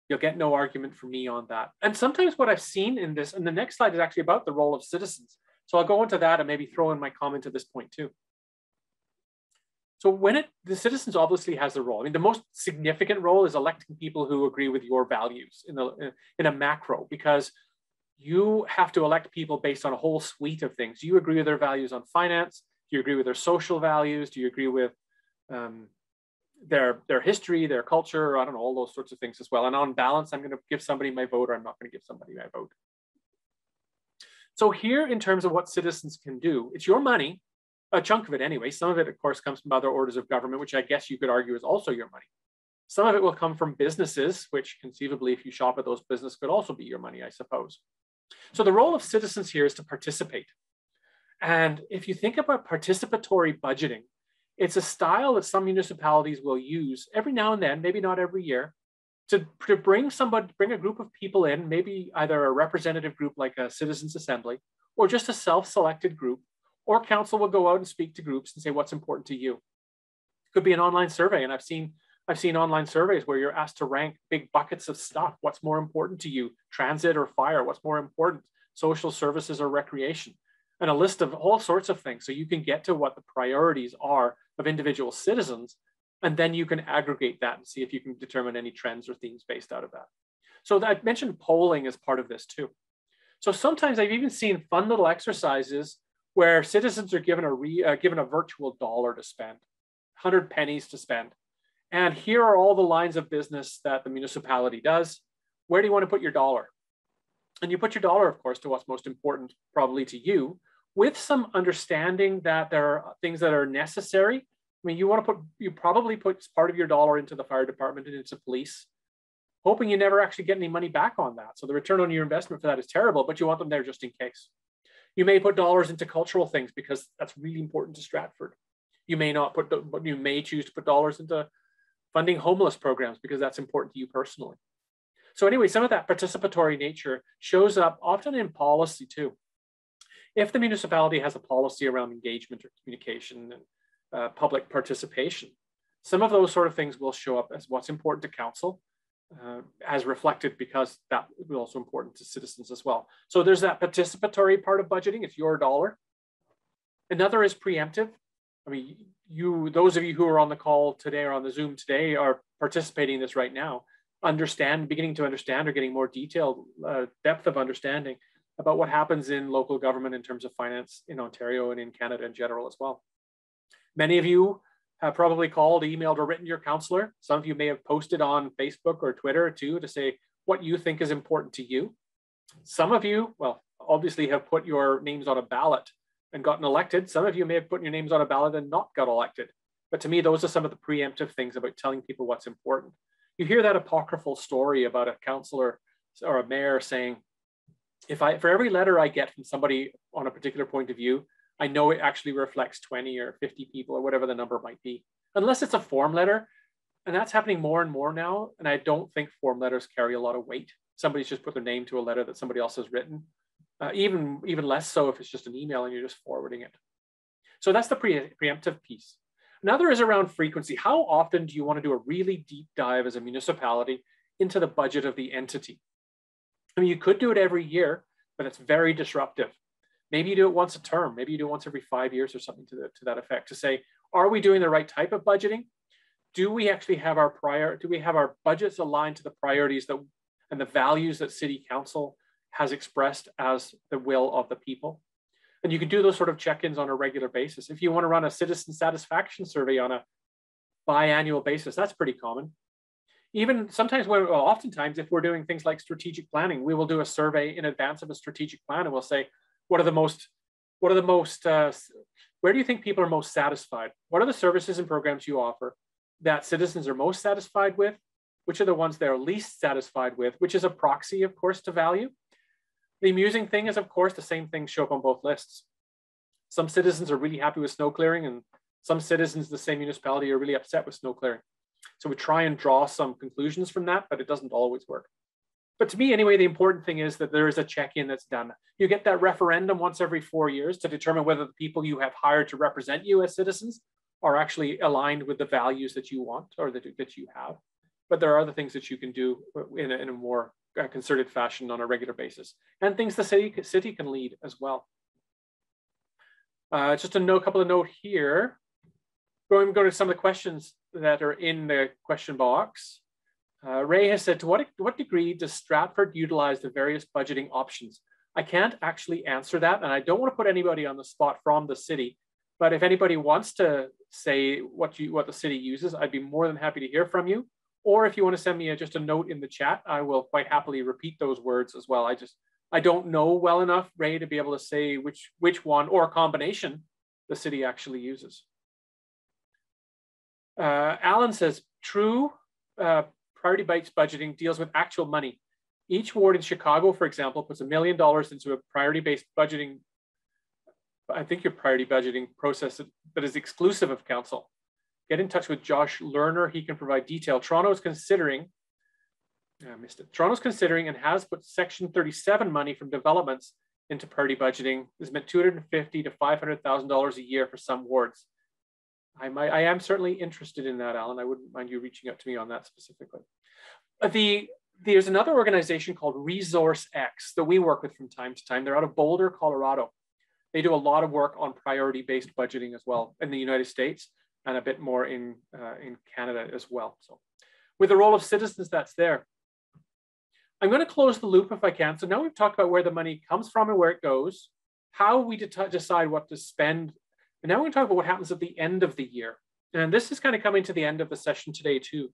You'll get no argument from me on that. And sometimes what I've seen in this, and the next slide is actually about the role of citizens. So I'll go into that and maybe throw in my comment at this point too. So the citizens obviously has a role. I mean, the most significant role is electing people who agree with your values in a macro, because you have to elect people based on a whole suite of things. Do you agree with their values on finance? Do you agree with their social values? Do you agree with their history, their culture? I don't know, all those sorts of things as well. And on balance, I'm going to give somebody my vote, or I'm not going to give somebody my vote. So here, in terms of what citizens can do, it's your money, a chunk of it anyway. Some of it, of course, comes from other orders of government, which I guess you could argue is also your money. Some of it will come from businesses, which conceivably, if you shop at those businesses, could also be your money, I suppose. So the role of citizens here is to participate. And if you think about participatory budgeting, it's a style that some municipalities will use every now and then, maybe not every year, to bring a group of people in, maybe either a representative group like a citizens assembly, or just a self-selected group, or council will go out and speak to groups and say, what's important to you? It could be an online survey. And I've seen online surveys where you're asked to rank big buckets of stuff. What's more important to you? Transit or fire? What's more important? Social services or recreation? And a list of all sorts of things. So you can get to what the priorities are of individual citizens, and then you can aggregate that and see if you can determine any trends or themes based out of that. So I mentioned polling as part of this too. So sometimes I've even seen fun little exercises where citizens are given a virtual dollar to spend, 100 pennies to spend. And here are all the lines of business that the municipality does. Where do you want to put your dollar? And you put your dollar, of course, to what's most important, probably to you, with some understanding that there are things that are necessary. I mean, you probably put part of your dollar into the fire department and into police, hoping you never actually get any money back on that. So the return on your investment for that is terrible, but you want them there just in case. You may put dollars into cultural things because that's really important to Stratford. You may not put, but you may choose to put dollars into funding homeless programs because that's important to you personally. So anyway, some of that participatory nature shows up often in policy too. If the municipality has a policy around engagement or communication and public participation, some of those sort of things will show up as what's important to council, as reflected, because that will be also important to citizens as well. So there's that participatory part of budgeting. It's your dollar. Another is preemptive. I mean, those of you who are on the call today or on the Zoom today are participating in this right now, beginning to understand or getting more detailed depth of understanding about what happens in local government in terms of finance in Ontario and in Canada in general as well. Many of you have probably called, emailed, or written your councillor. Some of you may have posted on Facebook or Twitter too to say what you think is important to you. Some of you, well, obviously have put your names on a ballot and gotten elected. Some of you may have put your names on a ballot and not got elected. But to me, those are some of the preemptive things about telling people what's important. You hear that apocryphal story about a councillor or a mayor saying, for every letter I get from somebody on a particular point of view, I know it actually reflects 20 or 50 people or whatever the number might be. Unless it's a form letter, And that's happening more and more now. And I don't think form letters carry a lot of weight. Somebody's just put their name to a letter that somebody else has written. Even less so if it's just an email and you're just forwarding it. So that's the preemptive piece. Another is around frequency. How often do you want to do a really deep dive as a municipality into the budget of the entity? I mean, you could do it every year, but it's very disruptive. Maybe you do it once a term. Maybe you do it once every 5 years or something to that effect, to say, are we doing the right type of budgeting? Do we actually have our budgets aligned to the priorities and the values that City Council has expressed as the will of the people? And you can do those sort of check-ins on a regular basis. If you want to run a citizen satisfaction survey on a biannual basis, that's pretty common. Even sometimes, oftentimes, if we're doing things like strategic planning, we will do a survey in advance of a strategic plan, and we'll say, where do you think people are most satisfied? What are the services and programs you offer that citizens are most satisfied with? Which are the ones they're least satisfied with, which is a proxy, of course, to value. The amusing thing is, of course, the same things show up on both lists. Some citizens are really happy with snow clearing, and some citizens, the same municipality, are really upset with snow clearing. So we try and draw some conclusions from that, but it doesn't always work. But to me, anyway, the important thing is that there is a check-in that's done. You get that referendum once every 4 years to determine whether the people you have hired to represent you as citizens are actually aligned with the values that you want or that you have. But there are other things that you can do in a more concerted fashion on a regular basis, and things the city can lead as well. Just a couple of notes here. Going to go to some of the questions that are in the question box. Ray has said, to what degree does Stratford utilize the various budgeting options? I can't actually answer that, and I don't want to put anybody on the spot from the city, but if anybody wants to say what the city uses, I'd be more than happy to hear from you. Or if you want to send me just a note in the chat, I will quite happily repeat those words as well. I don't know well enough, Ray, to be able to say which one or a combination the city actually uses. Alan says, true, priority-based budgeting deals with actual money. Each ward in Chicago, for example, puts $1 million into a priority-based budgeting, I think your priority budgeting process that is exclusive of council. Get in touch with Josh Lerner. He can provide detail. Toronto's considering and has put Section 37 money from developments into priority budgeting. This meant $250,000 to $500,000 a year for some wards. I am certainly interested in that, Alan. I wouldn't mind you reaching out to me on that specifically. There's another organization called Resource X that we work with from time to time. They're out of Boulder, Colorado. They do a lot of work on priority-based budgeting as well in the United States, and a bit more in Canada as well. So with the role of citizens, that's there. I'm going to close the loop if I can. So now we've talked about where the money comes from and where it goes, how we decide what to spend. And now we're going to talk about what happens at the end of the year. And this is kind of coming to the end of the session today too.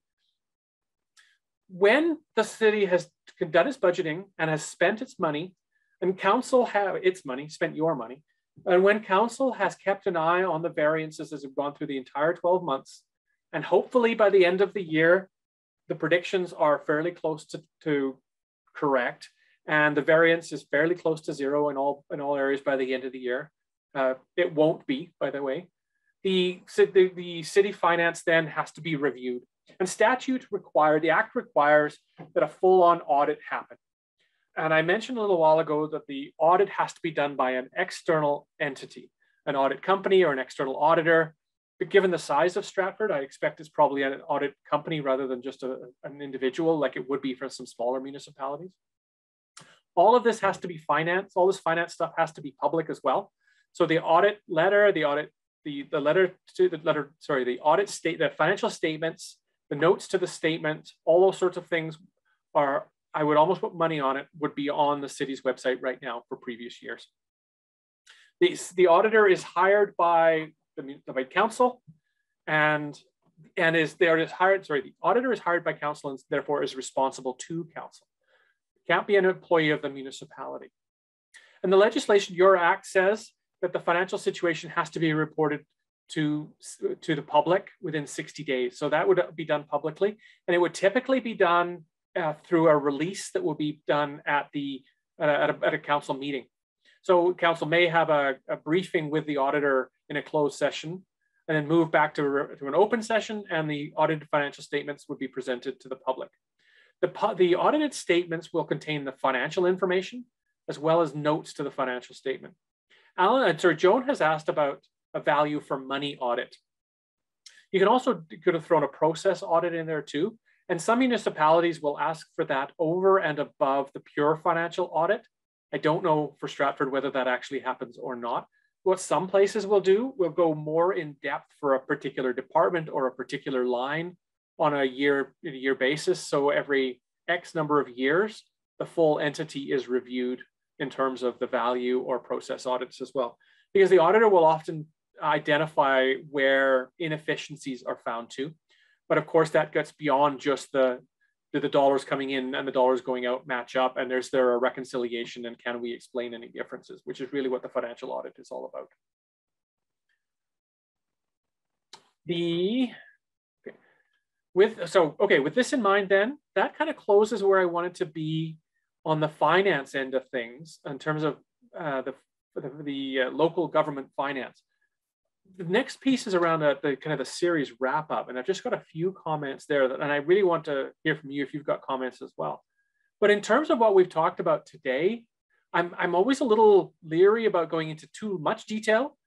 When the city has done its budgeting and has spent its money, and council have its money, spent your money, and when council has kept an eye on the variances as we've gone through the entire 12 months, and hopefully by the end of the year, the predictions are fairly close to correct, and the variance is fairly close to zero in all areas by the end of the year. It won't be, by the way. The city finance then has to be reviewed. And the act requires that a full-on audit happen. And I mentioned a little while ago that the audit has to be done by an external entity, an audit company or an external auditor. But given the size of Stratford, I expect it's probably an audit company rather than just an individual like it would be for some smaller municipalities. All of this has to be financed. All this finance stuff has to be public as well. So the audit letter, the financial statements, the notes to the statement, all those sorts of things are, I would almost put money on it, would be on the city's website right now for previous years. The auditor is hired by the council the auditor is hired by council and therefore is responsible to council. Can't be an employee of the municipality. And the legislation, your act, says that the financial situation has to be reported to the public within 60 days. So that would be done publicly. And it would typically be done through a release that will be done at a council meeting. So council may have a briefing with the auditor in a closed session, and then move back to an open session, and the audited financial statements would be presented to the public. The audited statements will contain the financial information as well as notes to the financial statement. Joan has asked about a value for money audit. You can also could have thrown a process audit in there too. And some municipalities will ask for that over and above the pure financial audit. I don't know for Stratford whether that actually happens or not. What some places will do, will go more in depth for a particular department or a particular line on a year basis. So every X number of years, the full entity is reviewed in terms of the value or process audits as well. Because the auditor will often identify where inefficiencies are found too. But of course, that gets beyond just do the dollars coming in and the dollars going out match up, and is there a reconciliation, and can we explain any differences, which is really what the financial audit is all about. With this in mind, then that kind of closes where I wanted to be on the finance end of things in terms of the local government finance. The next piece is around the kind of the series wrap up, and I've just got a few comments there, and I really want to hear from you if you've got comments as well. But in terms of what we've talked about today, I'm always a little leery about going into too much detail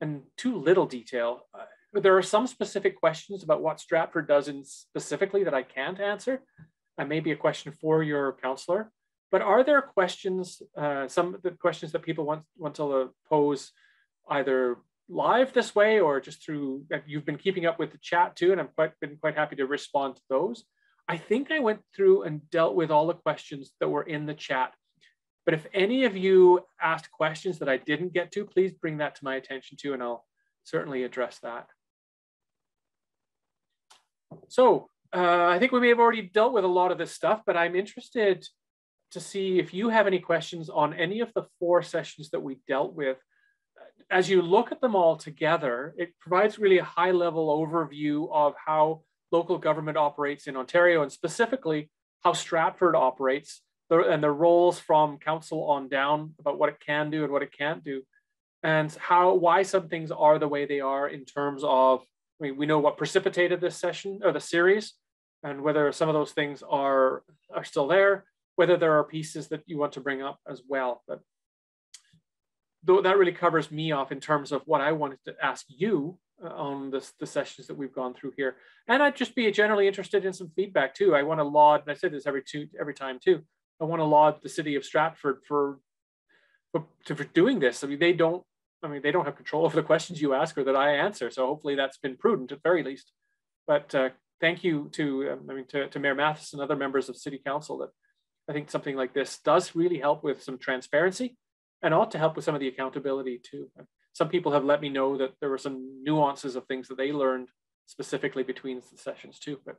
and too little detail. There are some specific questions about what Stratford does specifically that I can't answer. And maybe a question for your counselor. But are there questions, some of the questions that people want to pose either live this way or just through, you've been keeping up with the chat too, and I've been quite happy to respond to those. I think I went through and dealt with all the questions that were in the chat. But if any of you asked questions that I didn't get to, please bring that to my attention too, and I'll certainly address that. So I think we may have already dealt with a lot of this stuff, but I'm interested to see if you have any questions on any of the 4 sessions that we dealt with. As you look at them all together, it provides really a high-level overview of how local government operates in Ontario, and specifically how Stratford operates, and the roles from council on down about what it can do and what it can't do, and why some things are the way they are in terms of, I mean, we know what precipitated this session or the series, and whether some of those things are still there, whether there are pieces that you want to bring up as well. But that really covers me off in terms of what I wanted to ask you on the sessions that we've gone through here. And I'd just be generally interested in some feedback too. I want to laud, and I say this every time too, I want to laud the city of Stratford for doing this. I mean, they don't have control over the questions you ask or that I answer. So hopefully that's been prudent at very least. But thank you to Mayor Mathis and other members of City Council. That I think something like this does really help with some transparency, and ought to help with some of the accountability too. Some people have let me know that there were some nuances of things that they learned specifically between the sessions too. But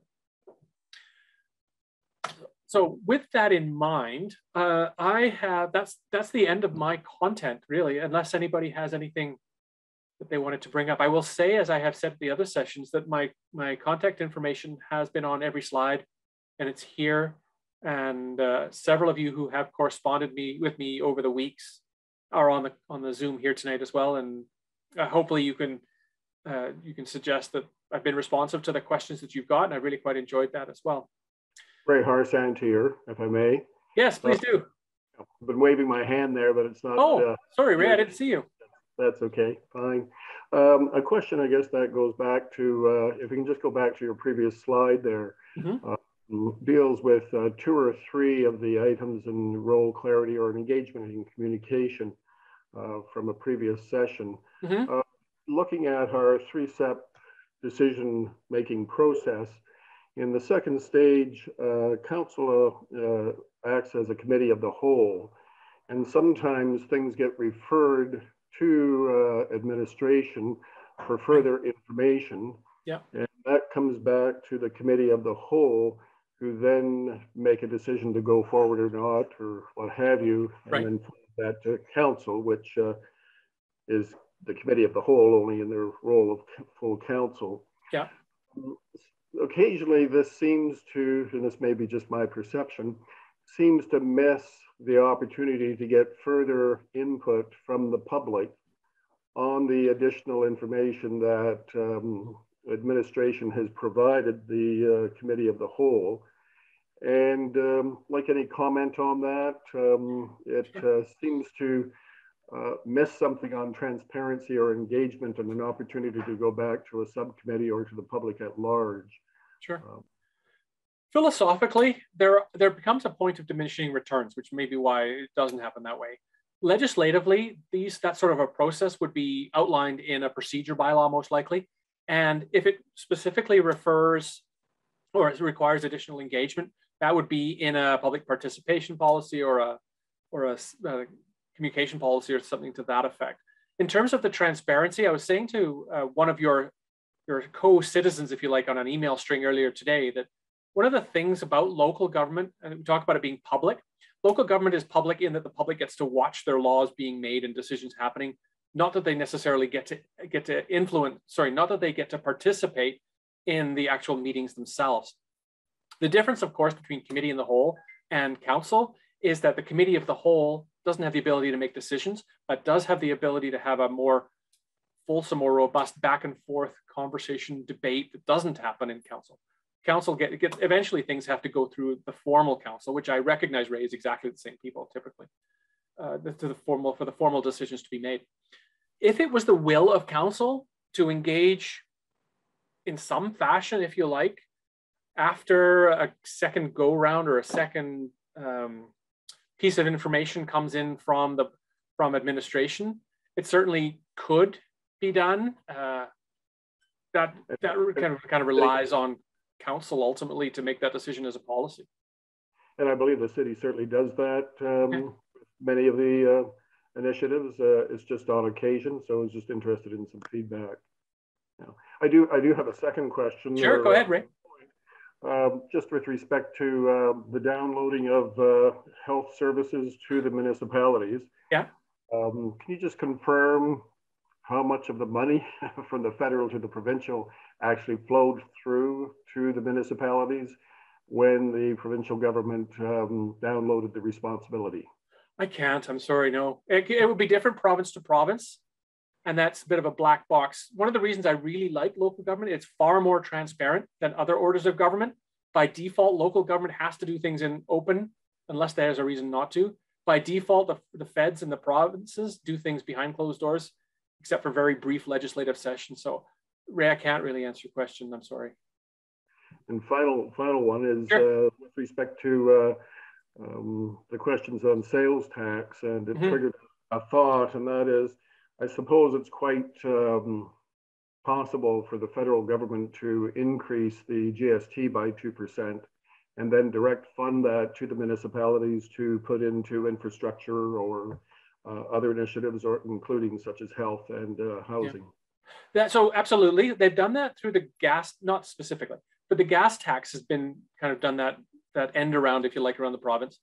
so with that in mind, that's the end of my content really, unless anybody has anything that they wanted to bring up. I will say, as I have said at the other sessions, that my contact information has been on every slide, and it's here. And several of you who have corresponded with me over the weeks are on the Zoom here tonight as well. And hopefully you can suggest that I've been responsive to the questions that you've got, and I really quite enjoyed that as well. Ray Harsan here, if I may. Yes, please do. I've been waving my hand there, but it's not. Oh, sorry, Ray, I didn't see you. That's okay, fine. A question, I guess, that goes back to, if we can just go back to your previous slide there, deals with 2 or 3 of the items in role clarity or engagement and communication from a previous session. Looking at our 3-step decision-making process, in the second stage, council acts as a committee of the whole, and sometimes things get referred to administration for further information. Yeah. And that comes back to the committee of the whole, who then make a decision to go forward or not, or what have you, and then that to council, which is the committee of the whole only in their role of full council. Yeah. Occasionally this seems to, and this may be just my perception, seems to miss the opportunity to get further input from the public on the additional information that administration has provided the Committee of the Whole. And like any comment on that, it seems to miss something on transparency or engagement and an opportunity to go back to a subcommittee or to the public at large. Sure. Philosophically, there becomes a point of diminishing returns, which may be why it doesn't happen that way. Legislatively, that sort of a process would be outlined in a procedure bylaw, most likely. And if it specifically refers or requires additional engagement, that would be in a public participation policy or a communication policy or something to that effect. In terms of the transparency, I was saying to one of your co-citizens, if you like, on an email string earlier today, that one of the things about local government, and we talk about it being public, local government is public in that the public gets to watch their laws being made and decisions happening, not that they necessarily get to influence, not that they get to participate in the actual meetings themselves. The difference, of course, between committee of the whole and council is that the committee of the whole doesn't have the ability to make decisions, but does have the ability to have a more fulsome or robust back and forth conversation debate that doesn't happen in council. Council eventually things have to go through the formal council, which I recognize, Ray, is exactly the same people typically, for the formal decisions to be made. If it was the will of council to engage in some fashion, if you like, after a second go round or a second piece of information comes in from administration, it certainly could be done. That kind of relies on council ultimately to make that decision as a policy. And I believe the city certainly does that. Many of the initiatives, it's just on occasion. So I was just interested in some feedback. I do have a second question. Sure, go ahead, Ray. Just with respect to the downloading of health services to the municipalities. Yeah. Can you just confirm how much of the money from the federal to the provincial actually flowed through to the municipalities when the provincial government downloaded the responsibility? I can't, I'm sorry, no. It would be different province to province, and that's a bit of a black box. One of the reasons I really like local government, it's far more transparent than other orders of government. By default, local government has to do things in open unless there's a reason not to. By default, the feds and the provinces do things behind closed doors, except for very brief legislative sessions. So, Ray, I can't really answer your question. I'm sorry. And final one is sure. With respect to the questions on sales tax, and it triggered a thought, and that is, I suppose it's quite possible for the federal government to increase the GST by 2% and then direct fund that to the municipalities to put into infrastructure or other initiatives, or including such as health and housing. Yeah. So absolutely, they've done that through the gas, not specifically, but the gas tax has been kind of done that end around, if you like, around the province.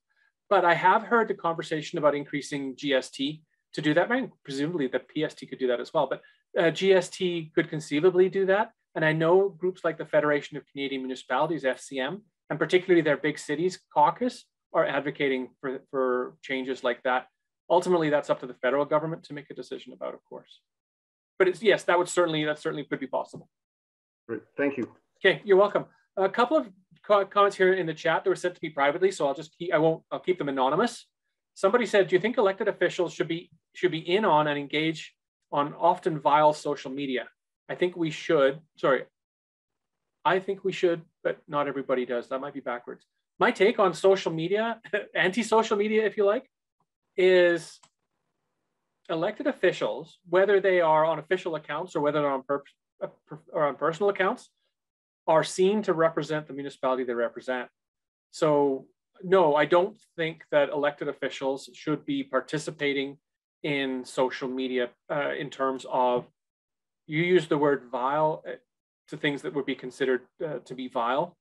But I have heard the conversation about increasing GST to do that. I mean, presumably the PST could do that as well, but GST could conceivably do that. And I know groups like the Federation of Canadian Municipalities, FCM, and particularly their big cities caucus, are advocating for changes like that. Ultimately, that's up to the federal government to make a decision about, of course. But it's, yes, that certainly could be possible. Great, thank you. Okay, you're welcome. A couple of comments here in the chat that were sent to me privately, so I'll keep them anonymous. Somebody said, do you think elected officials should be in on and engage on often vile social media? I think we should, but not everybody does. That might be backwards. My take on social media, anti-social media, if you like, is elected officials, whether they are on official accounts or whether they're on personal accounts, are seen to represent the municipality they represent. So no, I don't think that elected officials should be participating in social media in terms of, you use the word vile to things that would be considered to be vile.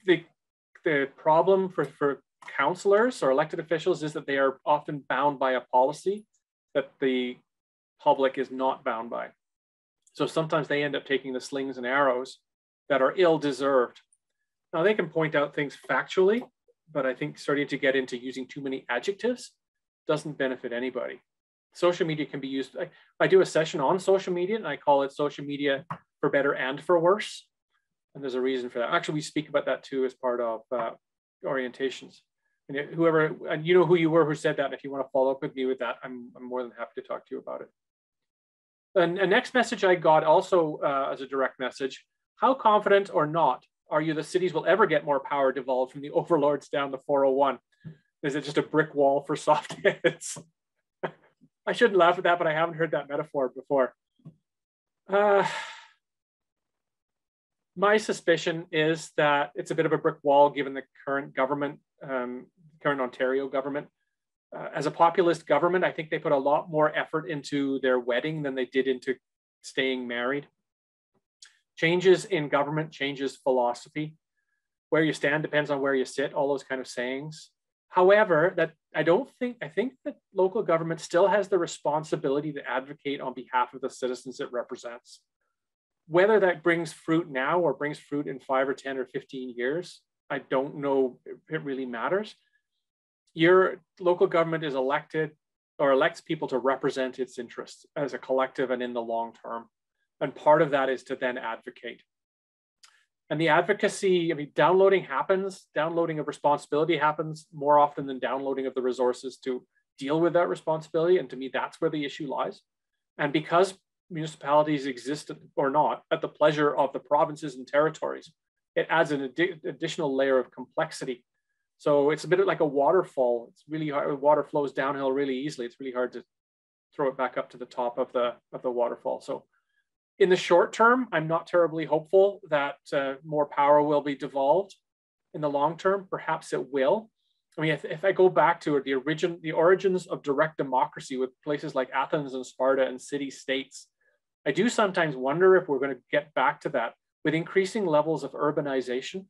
The problem for councillors or elected officials is that they are often bound by a policy that the public is not bound by. So sometimes they end up taking the slings and arrows that are ill-deserved. Now they can point out things factually, but I think starting to get into using too many adjectives doesn't benefit anybody. social media can be used. I do a session on social media, and I call it social media for better and for worse. And there's a reason for that. Actually, we speak about that too as part of orientations. And whoever, and you know who you were who said that. And if you want to follow up with me with that, I'm more than happy to talk to you about it. And a next message I got also as a direct message: how confident or not are you the cities will ever get more power devolved from the overlords down the 401? Is it just a brick wall for soft heads? I shouldn't laugh at that, but I haven't heard that metaphor before. My suspicion is that it's a bit of a brick wall given the current government, current Ontario government. As a populist government, I think they put a lot more effort into their wedding than they did into staying married. Changes in government changes philosophy. Where you stand depends on where you sit, all those kind of sayings. However, I think that local government still has the responsibility to advocate on behalf of the citizens it represents. Whether that brings fruit now or brings fruit in 5 or 10 or 15 years, I don't know if it really matters. Your local government is elected or elects people to represent its interests as a collective and in the long term. And part of that is to then advocate. And the advocacy, I mean, downloading happens, downloading of responsibility happens more often than downloading of the resources to deal with that responsibility. And to me, that's where the issue lies. And because municipalities exist or not at the pleasure of the provinces and territories, it adds an additional layer of complexity. So it's a bit like a waterfall. It's really hard. Water flows downhill really easily. It's really hard to throw it back up to the top of the waterfall. So in the short term, I'm not terribly hopeful that more power will be devolved. In the long term, perhaps it will. I mean, if I go back to the origins of direct democracy with places like Athens and Sparta and city-states, I do sometimes wonder if we're going to get back to that with increasing levels of urbanization,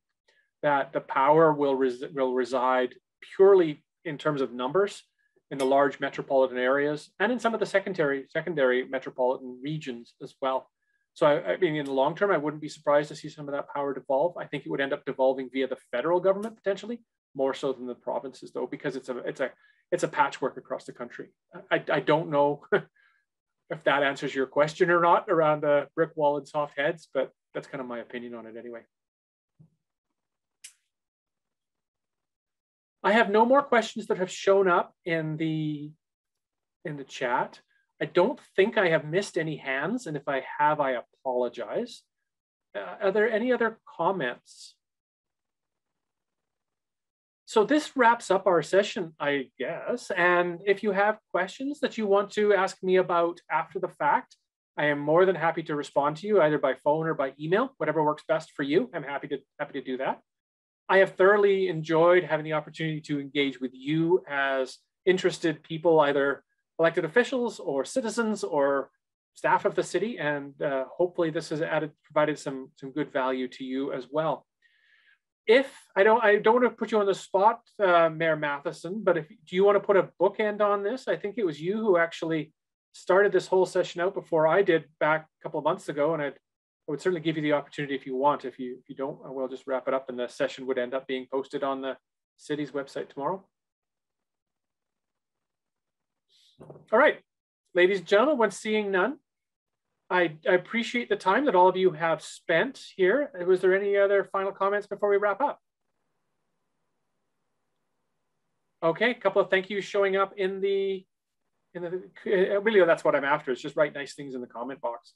that the power will reside purely in terms of numbers in the large metropolitan areas and in some of the secondary metropolitan regions as well. So I mean, in the long term, I wouldn't be surprised to see some of that power devolve. I think it would end up devolving via the federal government potentially, more so than the provinces though, because it's a patchwork across the country. I don't know if that answers your question or not around the brick wall and soft heads, but that's kind of my opinion on it anyway. I have no more questions that have shown up in the chat. I don't think I have missed any hands, and if I have, I apologize. Are there any other comments? So this wraps up our session, I guess. And if you have questions that you want to ask me about after the fact, I am more than happy to respond to you either by phone or by email, whatever works best for you. I'm happy to do that. I have thoroughly enjoyed having the opportunity to engage with you as interested people, either elected officials or citizens or staff of the city. And hopefully this has provided some good value to you as well. If I don't want to put you on the spot, Mayor Matheson, but do you want to put a bookend on this? I think it was you who actually started this whole session out before I did back a couple of months ago, and I would certainly give you the opportunity if you want. If you don't, I will just wrap it up, and the session would end up being posted on the city's website tomorrow. All right, ladies and gentlemen, when seeing none, I appreciate the time that all of you have spent here. Was there any other final comments before we wrap up? Okay, a couple of thank yous showing up really that's what I'm after. It's just write nice things in the comment box.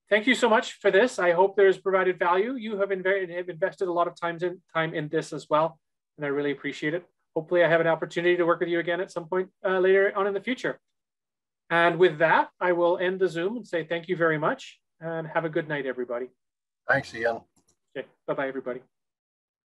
Thank you so much for this. I hope there's provided value. You have invested a lot of time in this as well, and I really appreciate it. Hopefully I have an opportunity to work with you again at some point later on in the future. And with that, I will end the Zoom and say thank you very much and have a good night, everybody. Thanks, Ian. Okay, bye-bye, everybody.